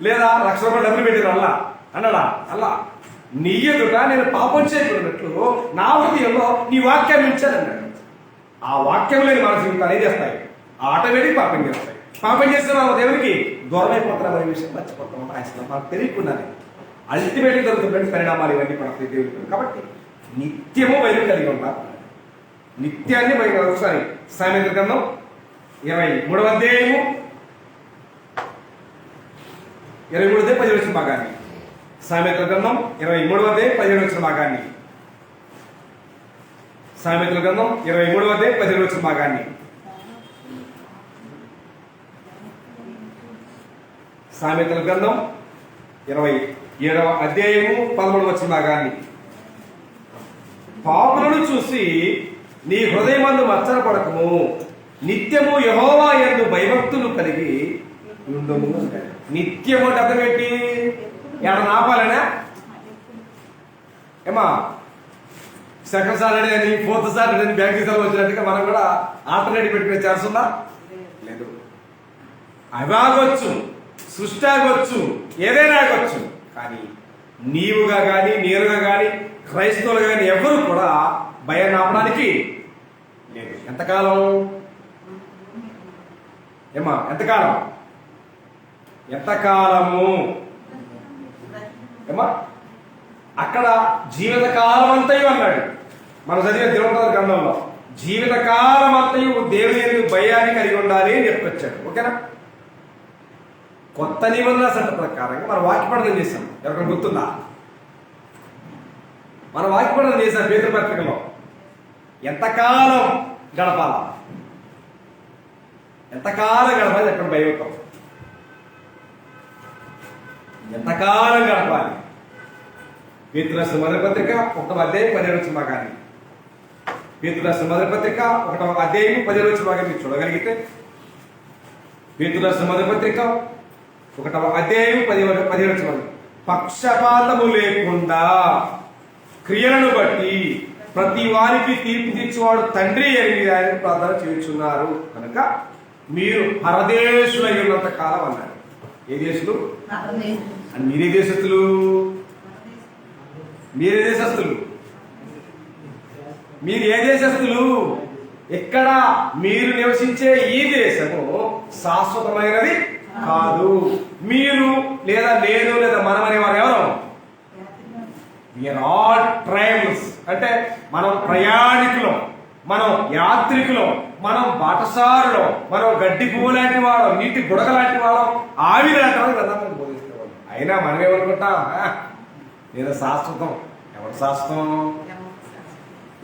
లేదా ₹1,00,000 డబ్బులు పెట్టాను అల్లా అన్నాడా? అల్లా నీ ఎదుట నేను పాపం చేయకున్నట్లు నా హృదయంలో నీ వాక్యాన్ని ఉంచానన్నాడు. ఆ వాక్యం లేని మన జీవితాలు ఏం చేస్తాయి? ఆటోమేటిక్ పాపం చేస్తాయి. పాపం చేస్తే మనం దేవునికి దూరం అయిపోతున్నాం అనే విషయం మర్చిపోతాం. మనకు తెలియకుండానే అల్టిమేట్గా జరుగుతున్నటువంటి పరిణామాలు ఇవన్నీ మనకు దేవుడు. కాబట్టి నిత్యము భయం కలిగి ఉన్నారు. నిత్యాన్ని భయం. ఒకసారి సామెతల గ్రంథం 23వ అధ్యాయము 23 వచ్చిన భాగాన్ని, సామెతల గ్రంథం 23వ అధ్యాయం 17 వచ్చిన భాగాన్ని, సామెతల గ్రంథం 23వ అధ్యాయం 17 వచ్చిన భాగాన్ని, సామెతల గ్రంథం 27వ అధ్యాయము 13 వచ్చిన భాగాన్ని. పాపులను చూసి నీ హృదయమందు మచ్చరపడకము, నిత్యము యెహోవా యందు భయభక్తులు కలిగి ఉండుము. నిత్యము అంటే అర్థం ఏంటి? ఏమన్నా ఆపాలనా? ఏమా సెకండ్ సాటర్డే అని, ఫోర్త్ సాటర్డే అని బ్యాంక్ సెలవు వచ్చినట్టుగా మనం కూడా ఆల్టర్నేటివ్ పెట్టుకునే ఛాన్స్ ఉందా? లేదు. అవి ఆగొచ్చు, సృష్టి ఆగొచ్చు, ఏదైనా ఆగొచ్చు, కానీ నీవుగా కానీ నేరుగా కానీ క్రైస్తవులు కానీ ఎవరు కూడా భయాన్ని ఆపడానికి లేదు. ఎంతకాలం? ఏమా ఎంతకాలం? ఎంతకాలము? ఏమా అక్కడ జీవితకాలం అంతయు అన్నాడు. మనం చదివిన దినోత్తర గ్రంథంలో జీవితకాలం అంతయు దేవుని భయాన్ని కలిగి ఉండాలి అని చెప్పుకొచ్చాడు. ఓకేనా? కొత్త నిబంధన చట్ట ప్రకారంగా మనం వాక్యపఠనం చేశాం. ఎవరికైనా గుర్తుందా? మన వాక్యపఠనం చేశాం పేతురు పత్రికలో. ఎంతకాలం గడపాల? ఎంతకాలం గడపాలి చెప్పండి భయంతో. ఎంతకాలం గడపాలి? పేతురు రాసిన మొదటి పత్రిక 1వ అధ్యాయం 17 వచ్చిన భాగాన్ని, పేతురు రాసిన మొదటి పత్రిక 1వ అధ్యాయం 17 వచ్చిన భాగాన్ని మీరు చూడగలిగితే, పేతురు రాసిన మొదటి పత్రిక 1వ అధ్యాయం 17 వచ్చిన భాగం. పక్షపాతము లేకుండా క్రియలను బట్టి ప్రతి వారికి తీర్పు తీర్చేవాడు తండ్రి అని ఆయన ప్రార్థన చేయుచున్నారు కనుక మీరు పరదేశులై ఉన్నంత కాలం అన్నారు. ఏ దేశులు? మీరే దేశస్తులు. మీరే దేశస్తులు. మీరు ఏ దేశస్తులు? ఇక్కడ మీరు నివసించే ఈ దేశము శాశ్వతమైనది కాదు. మీరు లేదా నేను లేదా మనం అనేవారు ఎవరు? All tribals. అంటే మనం ప్రయాణికులం, మనం యాత్రికులం, మనం బాటసారులం, మనం గడ్డి పువ్వు లాంటి వాళ్ళం, నీటి బుడగ లాంటి వాళ్ళం, ఆవిరి లాంటి వాళ్ళు గంధాన్ని బోధిస్తేవాళ్ళు. అయినా మనం ఏమనుకుంటాం? నేను శాశ్వతం. ఎవడు శాశ్వతం?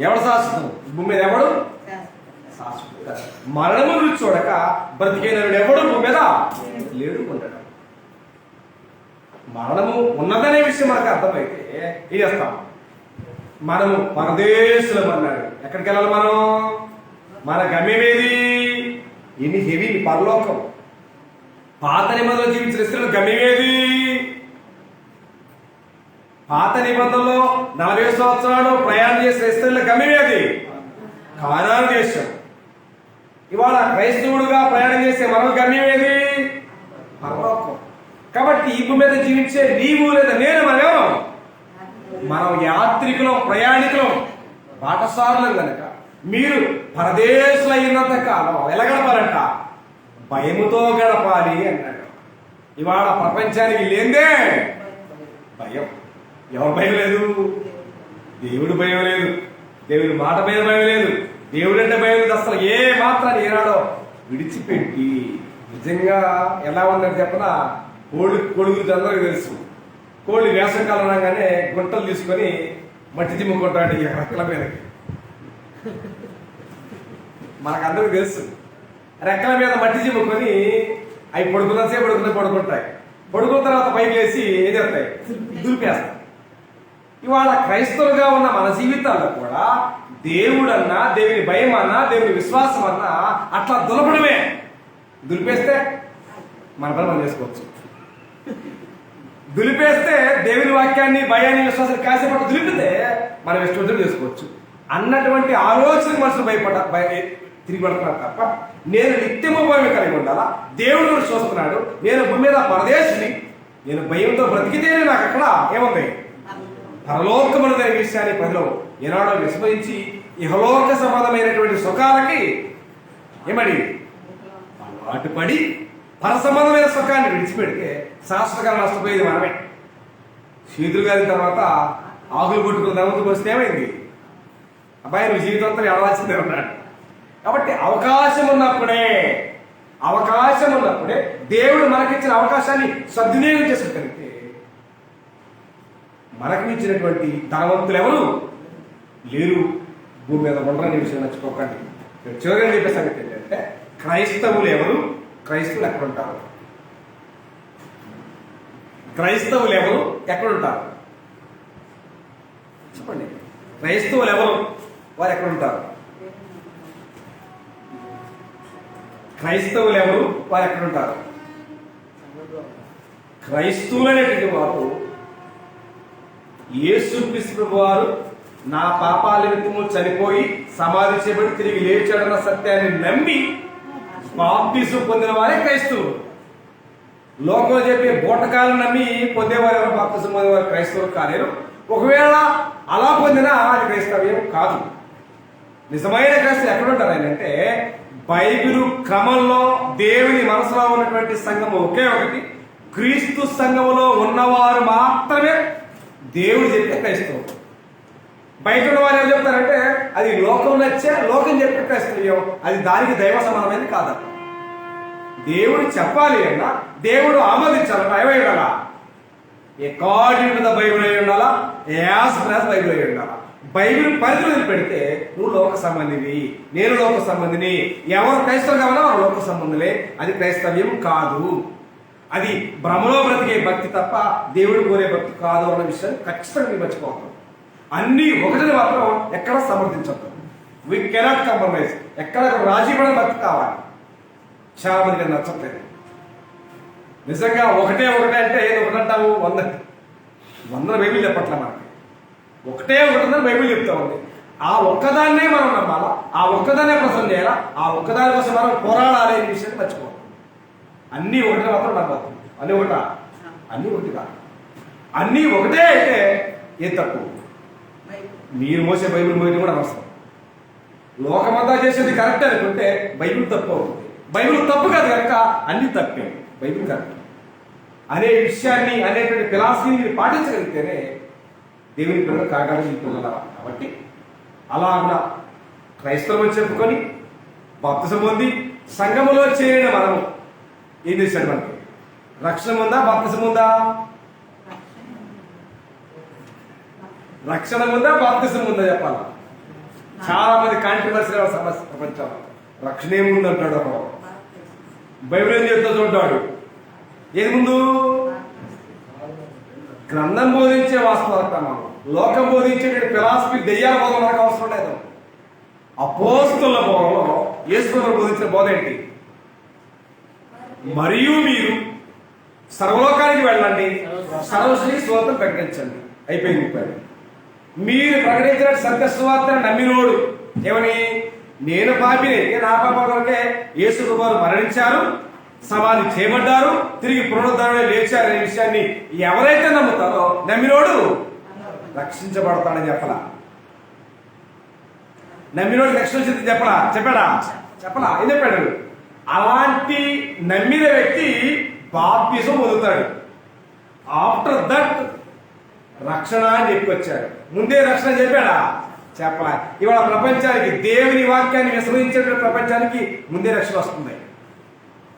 ఎవడు శాశ్వతం? భూమి మీద ఎవడు శాశ్వతం? మరణము రుచి చూడక బ్రతికైన ఎవడు భూమి మీద లేడు ఉంటాడు. మరణము ఉన్నదనే విషయం మనకు అర్థమైతే ఏం చేస్తాం? మనము పరదేశులం అన్నాడు. ఎక్కడికి వెళ్ళాలి మనం? మన గమ్యం ఏది? ఎన్ని హెవీ పరలోకం. పాత నిబంధనలో జీవించిన స్త్రీల గమ్యం ఏది? పాత నిబంధనలో 40 సంవత్సరాలు ప్రయాణం చేసిన స్త్రీల గమ్యం ఏది? కానాను దేశం. ఇవాళ క్రైస్తవుడుగా ప్రయాణం చేసే మన గమ్యం ఏది? పరలోకం. కాబట్టి ఈ భూమి మీద జీవించే నీవు లేదా నేను మనం మనం యాత్రికులం, ప్రయాణికులం, బాటసారులం కనుక మీరు పరదేశులు అయినంత కాలం ఎలా గడపాలంట? భయముతో గడపాలి అన్నాడు. ఇవాళ ప్రపంచానికి లేదే భయం. ఎవరు భయం లేదు? దేవుడు భయం లేదు, దేవుడి మాట మీద భయం లేదు, దేవుడు అంటే భయం లేదు. అసలు ఏ మాత్రాన్ని ఏనాడో విడిచిపెట్టి నిజంగా ఎలా ఉందని చెప్పనా, కోడి గురించి అందరికీ తెలుసు. కోళ్ళు వేసవికాలం రాగానే గుంటలు తీసుకొని మట్టి జిమ్ముకుంటాడు రెక్కల మీదకి. మనకందరికీ తెలుసు. రెక్కల మీద మట్టి జిమ్ముకొని అవి పడుకున్నసేపు పడుకుంటాయి. పడుకున్న తర్వాత పైకి వేసి ఏం చేస్తాయి? దులిపేస్తాయి. ఇవాళ క్రైస్తవులుగా ఉన్న మన జీవితాల్లో కూడా దేవుడన్నా, దేవుని భయం అన్నా, దేవుని విశ్వాసం అన్నా అట్లా దులపడమే. దులిపేస్తే మన పని మనం చేసుకోవచ్చు. దులిపేస్తే దేవుని వాక్యాన్ని, భయాన్ని, విశ్వాసాన్ని కాసేపట్టు దులిపితే మనం ఇష్టం చేసుకోవచ్చు అన్నటువంటి ఆలోచన మనుషులు తిరిగి పడుతున్నారు తప్ప నేను నిత్యము భయం కలిగి ఉండాలా, దేవుడు కూడా చూస్తున్నాడు, నేను భూమి మీద పరదేశిని, నేను భయంతో బ్రతికితేనే నాకు అక్కడ ఏముంది? పరలోకమునదనే విషయాన్ని ప్రజలు ఏనాడో విస్మరించి ఇహలోక సంబంధమైనటువంటి సుఖాలకి ఏమడి అలవాటు పడి పర సంబంధమైన సుఖాన్ని విడిచిపెడితే శాశ్వతంగా నష్టపోయేది మనమే. శీతులు గారి తర్వాత ఆకులు కొట్టుకుని నవ్వుతూ వస్తే ఏమైంది? అబ్బాయి నువ్వు జీవితంతో ఎడవాల్సిందే ఉన్నాడు. కాబట్టి అవకాశం ఉన్నప్పుడే దేవుడు మనకిచ్చిన అవకాశాన్ని సద్వినియోగం చేసుకోగలిగితే మనకు ఇచ్చినటువంటి ధనవంతులు ఎవరు లేరు భూమి మీద ఉండరనే విషయం నచ్చుకోకండి. చివరిగా చెప్పే సంగతి ఏంటంటే క్రైస్తవులు ఎవరు, క్రైస్తవులు ఎక్కడుంటారు? క్రైస్తవులు ఎవరు ఎక్కడుంటారు చెప్పండి. క్రైస్తవులు ఎవరు, వారు ఎక్కడుంటారు? క్రైస్తవులు ఎవరు, వారు ఎక్కడుంటారు? క్రైస్తవులు అనేటువంటి వారు యేసుక్రీస్తు వారు నా పాపాల నిమిత్తము చనిపోయి సమాధి చేయబడి తిరిగి లేచాడన్న సత్యాన్ని నమ్మి బాప్తిజం పొందిన వారే క్రైస్తవులు. లోకంలో చెప్పే బోటకాలను నమ్మి పొందేవారు ఎవరు బాప్తిజం పొందేవారు క్రైస్తవులు కాలేరు. ఒకవేళ అలా పొందినా అది క్రైస్తవ్యం కాదు. నిజమైన క్రైస్తవులు ఎక్కడుంటారు ఆయన అంటే బైబిలు క్రమంలో దేవుని మనసులో ఉన్నటువంటి సంఘము ఒకే ఒకటి. క్రీస్తు సంఘములో ఉన్నవారు మాత్రమే దేవుడు చెప్పే క్రైస్తవులు. బయట ఉన్న వారు ఏం చెప్తారంటే అది లోకం నచ్చే లోకం చెప్పే క్రైస్తవ్యం, అది దానికి దైవ సమానమైనది కాదట. దేవుడు చెప్పాలి అన్నా దేవుడు ఆమోదించాలన్నా ఏమై ఉండాలా? అకార్డింగ్ టు ద బైబిల్ అయి ఉండాలా, యాజ్ ప్లస్ బైబిల్ అయి ఉండాలా. బైబిల్ పరిధిలో పెడితే నువ్వు లోక సంబంధివి, నేను లోక సంబంధిని, ఎవరు క్రైస్తవం కావాలో వారు లోక సంబంధులే. అది క్రైస్తవ్యం కాదు. అది భ్రమలో బ్రతికే భక్తి తప్ప దేవుడు కోరే భక్తి కాదు అన్న విషయాన్ని ఖచ్చితంగా మీరు మర్చిపోతాం. అన్ని ఒకటిని మాత్రం ఎక్కడ సమర్థించద్దు. We cannot compromise. ఎక్కడ రాజీ పడే భక్తి కావాలి. చాలా మందికి నచ్చట్లేదు. నిజంగా ఒకటే అంటే ఏది ఒకటంటావు? 100 బైబిల్ చెప్పట్లే మనకి. ఒకటే ఒకటిందని బైబిల్ చెప్తా ఉంది. ఆ ఒక్కదాన్నే మనం నమ్మాలా, ఆ ఒక్కదాన్నే ప్రసన్న చేయాలా, ఆ ఒక్కదాని కోసం మనం పోరాడాలి అనే విషయాన్ని మర్చిపోవాలి. అన్నీ ఒకటే మాత్రం నమ్మద్దు. అన్నీ ఒకటా? అన్నీ ఒకటి కాదు. అన్నీ ఒకటే అయితే ఏం తప్పు? మీరు మోసే బైబిల్ మోయడం కూడా అవసరం. లోకమంతా చేసేది కరెక్ట్ అనుకుంటే బైబిల్ తప్పు అవుతుంది. బైబిల్ తప్పు కాదు కనుక అన్ని తప్పే, బైబిల్ కరెక్ట్ అనే విషయాన్ని అనేటువంటి ఫిలాసఫీని మీరు పాటించగలిగితేనే దేవుని పిల్లలు కాగానే మీ పిల్లల. కాబట్టి అలాగా క్రైస్తవం చెప్పుకొని బాప్తిసం పొంది సంఘములో చేరిన మనము ఏం చేశాడు? మనకి రక్షణ ఉందా, బాప్తిసం ఉందా? రక్షణ ఉందా, బాప్తిసం ఉందా చెప్పాలా? చాలా మంది కాంట్రవర్సీల సమస్య ప్రపంచంలో. రక్షణ ఏముందంటాడు ఒకడు, బైబిల్ ఏం చెప్తా చూంటాడు. ఏది ముందు? గ్రంథం బోధించే వాస్తవం, లోకం బోధించే ఫిలాసఫీ దెయ్యాల బోధన మనకు అవసరం లేదు. అపోస్తుల బోధనలో యేసుప్రభువు బోధించిన బోధ ఏంటి? మరియు మీరు సర్వలోకానికి వెళ్ళండి, సర్వశ్రీ సువార్తను ప్రకటించండి. అయిపోయింది. మీరు ప్రకటించిన సత్య సువార్తను నమ్మినోడు ఏమని? నేను పాపిని, నా పాప కొరకే యేసు వారు మరణించారు, సమాధి చేయబడ్డారు, తిరిగి పునరుద్ధరణ లేచారు అనే విషయాన్ని ఎవరైతే నమ్ముతారో నమ్మినోడు రక్షించబడతాడని చెప్పలా? నమ్మినోడు రక్షణ చెప్పడా? ఏం చెప్పాడు? అలాంటి నమ్మిన వ్యక్తి బాప్తిసం పొందుతాడు. ఆఫ్టర్ దట్ రక్షణ అని చెప్పుకొచ్చాడు. ముందే రక్షణ చెప్పాడా? చెప్పలా. ఇవాళ ప్రపంచానికి దేవుని వాక్యాన్ని విస్మరించే ప్రపంచానికి ముందే రక్షణ వస్తుంది.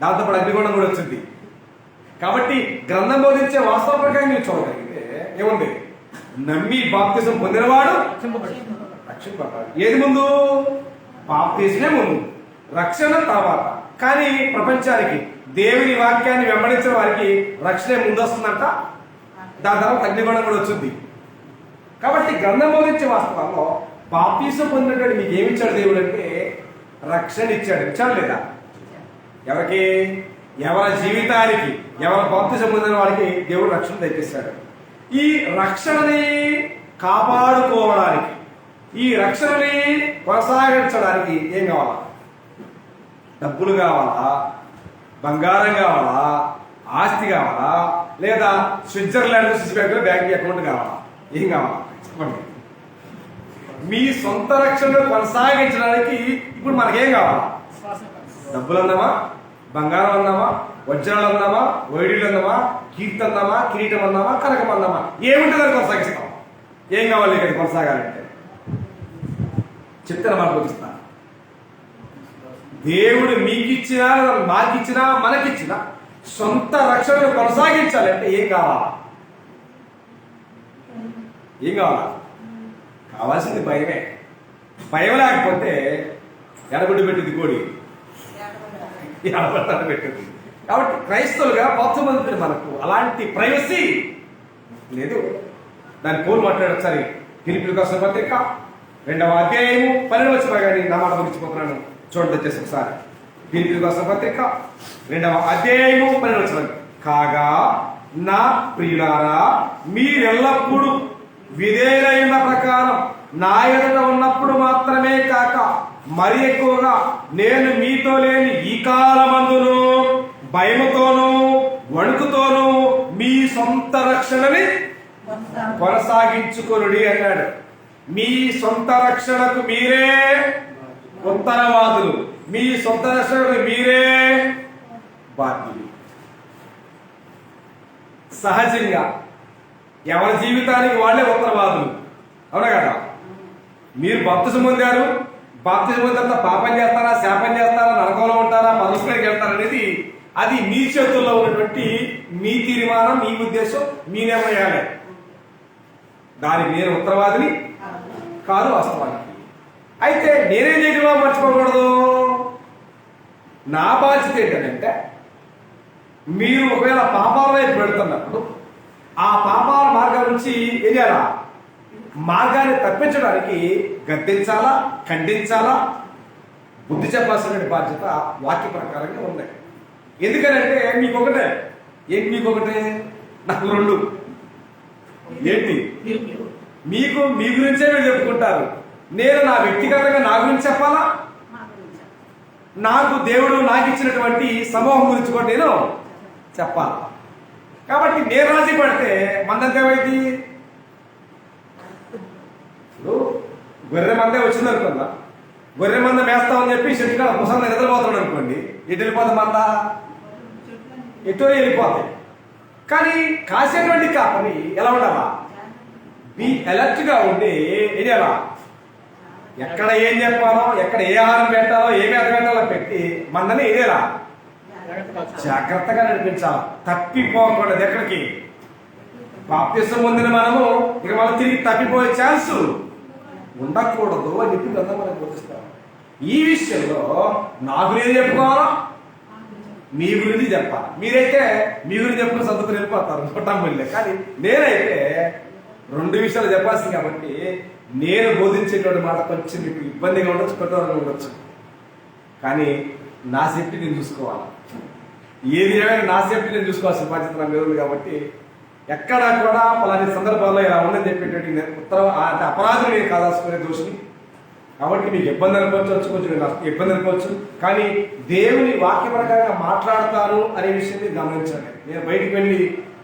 దాంతోపాటు అగ్నిగుండం కూడా వచ్చింది. కాబట్టి గ్రంథం బోధించే వాస్తవ ప్రకారం మీరు చూడగలిగితే ఏముంది? నమ్మి బాప్తిసం పొందినవాడు రక్షింపబడతాడు. ఏది ముందు? బాప్తిసమే ముందు, రక్షణ తర్వాత. కానీ ప్రపంచానికి దేవుని వాక్యాన్ని వెంబడించిన వారికి రక్షణ ముందు వస్తుందంట. దాని తర్వాత అగ్నిగుండం కూడా వచ్చింది. కాబట్టి గ్రంథం బోధించే వాస్తవంలో బాప్తిసం పొందినటువంటి మీకు ఏమి ఇచ్చాడు దేవుడు అంటే రక్షణ ఇచ్చాడు. ఇచ్చాడు లేదా? ఎవరికి? ఎవరి జీవితానికి, ఎవరి బాప్తిసం పొందిన వారికి దేవుడు రక్షణ తెప్పిస్తాడు. ఈ రక్షణని కాపాడుకోవడానికి, ఈ రక్షణని కొనసాగించడానికి ఏం కావాలా? డబ్బులు కావాలా? బంగారం కావాలా? ఆస్తి కావాలా? లేదా స్విట్జర్లాండ్ స్విస్ బ్యాంకులో బ్యాంక్ అకౌంట్ కావాలా? ఏం కావాలా చెప్పండి. మీ సొంత రక్షణను కొనసాగించడానికి ఇప్పుడు మనకేం కావాలా? డబ్బులు అన్నామా, బంగారం అన్నామా, వజ్రాలు అన్నామా, వైడీలు అన్నామా, కీర్తి అన్నామా, కిరీటం అన్నామా, కనకం అన్నామా, ఏముంటుందని కొనసాగిస్తాం? ఏం కావాలి ఇక్కడ కొనసాగాలంటే చెప్తే మనకు చూపిస్తా. దేవుడు మీకిచ్చినా మాకిచ్చినా మనకిచ్చినా సొంత రక్షణను కొనసాగించాలంటే ఏం కావాలా? ఏం కావాలా? కావాల్సింది భయమే. భయం లేకపోతే ఎడబడి పెట్టింది కోడి ఎడబడ్డ పెట్టింది. కాబట్టి క్రైస్తవులుగా బాప్తిస్మం మనకు అలాంటి ప్రైవసీ లేదు. దాని పోలు మాట్లాడు ఒకసారి. ఫిలిప్పీయులకు రాసిన పత్రిక 2వ అధ్యాయము 12వ వచనం. కానీ నా మాట గురించిపోతున్నాను, చూడండి వచ్చేసి ఒకసారి. ఫిలిప్పీయులకు రాసిన పత్రిక 2వ అధ్యాయము 12వ వచనం. కాగా నా ప్రియులారా, మీరెల్లప్పుడూ విధేయులైన ప్రకారం నా ఎదుట ఉన్నప్పుడు మాత్రమే కాక మరి ఎక్కువగా నేను మీతో లేని ఈ కాలమందును భయముతోనూ వణుకుతోనూ మీ సొంత రక్షణని కొనసాగించుకొనుడి అన్నాడు. మీ సొంత రక్షణకు మీరే ఉత్తరవాదులు, మీ సొంత రక్షణకు మీరే బాధ్యులు. సహజంగా ఎవరి జీవితానికి వాళ్ళే ఉత్తరవాదులు, అవునా కదా? మీరు బాప్తిసం పొందారు, బాప్తిసం పొందిన తర్వాత పాపం చేస్తారా, శాపం చేస్తారా, నరకంలో ఉంటారా, పరస్పరికి వెళ్తారా అనేది అది మీ చేతుల్లో ఉన్నటువంటి మీ తీర్మానం, మీ ఉద్దేశం, మీ నిర్ణయాలే. దానికి నేను ఉత్తరవాదిని కాదు, వాస్తవానికి. అయితే నేనేం చేయడం మర్చిపోకూడదు. నా బాధ్యత ఏంటంటే మీరు ఒకవేళ పాపాల వైపు పెడుతున్నప్పుడు ఆ పాపాల మార్గం నుంచి ఏం చేయాలా? మార్గాన్ని తప్పించడానికి గద్దించాలా, ఖండించాలా, బుద్ధి చెప్పాల్సిన బాధ్యత వాక్య ప్రకారంగా ఉంది. ఎందుకనంటే మీకొకటే ఏంటి? మీకొకటే, నాకు 2. ఏంటి? మీకు మీ గురించే మీరు చెప్పుకుంటారు. నేను నా వ్యక్తిగతంగా నా గురించి చెప్పాలా? నాకు దేవుడు నాకు ఇచ్చినటువంటి సమూహం గురించి కూడా నేను చెప్పాలా? కాబట్టి నేను రాజీ పడితే మందంతేమైంది? ఇప్పుడు గొర్రె మందే వచ్చింది అనుకుందా, గొర్రె మంద వేస్తామని చెప్పి చెట్టుగా ముసలి నిద్రపోతాడు అనుకోండి, ఎటు వెళ్ళిపోతాం? మంద ఎటో వెళ్ళిపోతాయి. కానీ కాసేటువంటి కాపరి ఎలా ఉండాలా? బీ అలర్ట్ గా ఉండి ఏం చేయాలా? ఎక్కడ ఏం చెప్పాలో, ఎక్కడ ఏ ఆహారం పెట్టాలో, ఏ మేత పెట్టాలో పెట్టి మందని ఏదేలా జాగ్రత్తగా నడిపించాలి, తప్పిపోకూడదు. ఎక్కడికి? బాప్తిసం పొందిన మనము ఇక మనం తిరిగి తప్పిపోయే ఛాన్స్ ఉండకూడదు అని చెప్పి కదా మనకు బోధిస్తాం. ఈ విషయంలో నా గురించి చెప్పుకోవాలా, మీ గురించి చెప్పాలి. మీరైతే మీ గురించి చెప్పుకుని సర్దుకుని వెళ్ళిపోతారు పుట్టం వెళ్ళే. కానీ నేనైతే 2 విషయాలు చెప్పాల్సింది. కాబట్టి నేను బోధించేటువంటి మాట కొంచెం మీకు ఇబ్బందిగా ఉండొచ్చు, కఠోరంగా ఉండొచ్చు. కానీ నా సేఫ్టీ నేను చూసుకోవాలి. ఏది ఏమైనా నా సేఫ్టీ నేను చూసుకోవాల్సిన బాధ్యత నా మీద ఉంది. కాబట్టి ఎక్కడ కూడా పలాని సందర్భాల్లో ఇలా ఉందని చెప్పేటువంటి అంటే అపరాధులు నేను కాదాల్సుకునే దోషిని. కాబట్టి మీకు ఇబ్బంది అనుకోవచ్చు, కొంచెం ఇబ్బంది అనుకోవచ్చు. కానీ దేవుని వాక్య ప్రకారంగా మాట్లాడతాను అనే విషయాన్ని గమనించండి. నేను బయటికి వెళ్ళి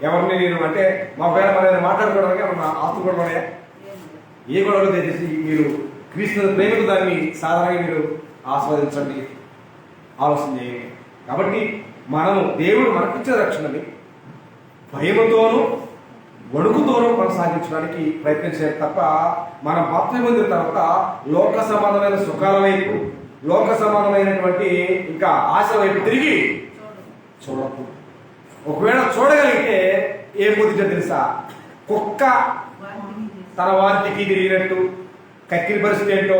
ఎవరిని నేను అంటే మా పేరు మన మాట్లాడుకోవడానికి మన ఆస్తులు కూడా ఉన్నాయా? ఏ గొడవలు దయచేసి మీరు క్రీస్తు ప్రేమకు దాన్ని సాధారణంగా మీరు ఆస్వాదించండి, ఆలోచన చేయండి. కాబట్టి మనము దేవుడు మనకిచ్చే రక్షణని భయముతోనూ వణుకుతోనూ కొనసాగించడానికి ప్రయత్నం చేయాలి తప్ప మనం బాప్తిసం పొందిన తర్వాత లోక సంబంధమైన సుఖాల వైపు, లోక సంబంధమైనటువంటి ఇంకా ఆశ వైపు తిరిగి చూడకు. ఒకవేళ చూడగలిగితే ఏం పొందించో తెలుసా? కుక్క తన వారికి తిరిగినట్టు, కక్కిన పరిస్థితి ఏంటో,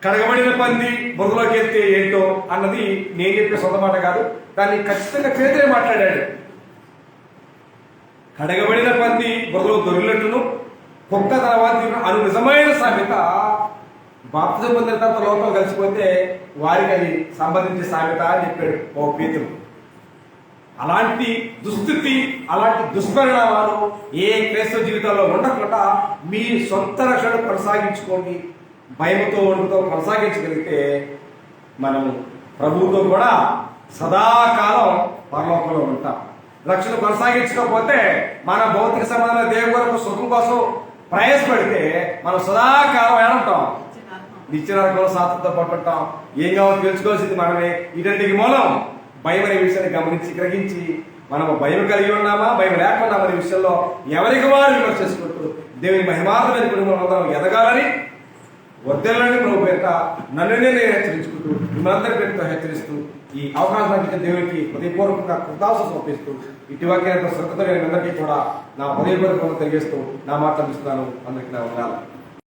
కడగబడిన పంది బురదలోకి వెళ్తే ఏంటో అన్నది నేను చెప్పే సొంత మాట కాదు. దాన్ని ఖచ్చితంగా పేదలే మాట్లాడాడు. కడగబడిన పంది బురదలో దొరికినట్టును, కుక్క తన వారికి అను నిజమైన సామెత బాప్తిసం పొందిన తర్వాత లోకం కలిసిపోతే వారికి అది సంబంధించే సామెత అని చెప్పాడు ఓ పేతురు. అలాంటి దుస్థితి, అలాంటి దుష్పరిణామాలు ఏ క్రైస్తవ జీవితంలో ఉండకుండా మీ సొంత రక్షణ కొనసాగించుకోండి. భయముతో వణుకుతో కొనసాగించగలిగితే మనము ప్రభువుతో కూడా సదాకాలం పరలోకంలో ఉంటాం. రక్షణ కొనసాగించకపోతే మన భౌతిక సంబంధమైన దేవుని కొరకు సుఖం కోసం ప్రయాసపడితే మనం సదాకాలం ఏమంటాం? నిత్యనరకంలో సాత్వతో పట్టుకుంటాం. ఏం కావాలో తెలుసుకోవాల్సింది మనమే. ఇటువంటి మూలం భయం అనే విషయాన్ని గమనించి గ్రహించి మనము భయం కలిగి ఉన్నామా, భయం లేకున్నామనే విషయంలో ఎవరికి వారు విమర్శ చేసుకుంటూ దేవుని మహిమార్థమైన కుటుంబం అందరం ఎదగాలని వర్దెల్లని ప్రభు పేరిట నన్ను నేను హెచ్చరించుకుంటూ మిమ్మల్ందరి పేరుతో హెచ్చరిస్తూ ఈ అవకాశం ఇచ్చిన దేవునికి హృదయపూర్వకంగా కృతజ్ఞతలు సమర్పిస్తూ ఇటు వాక్యాలతో శ్రద్ధతో నేను అందరికీ కూడా నా హృదయపూర్వకంగా తెలియజేస్తూ నా మాట ఇస్తున్నాను. అందరికీ నా వందనాలు.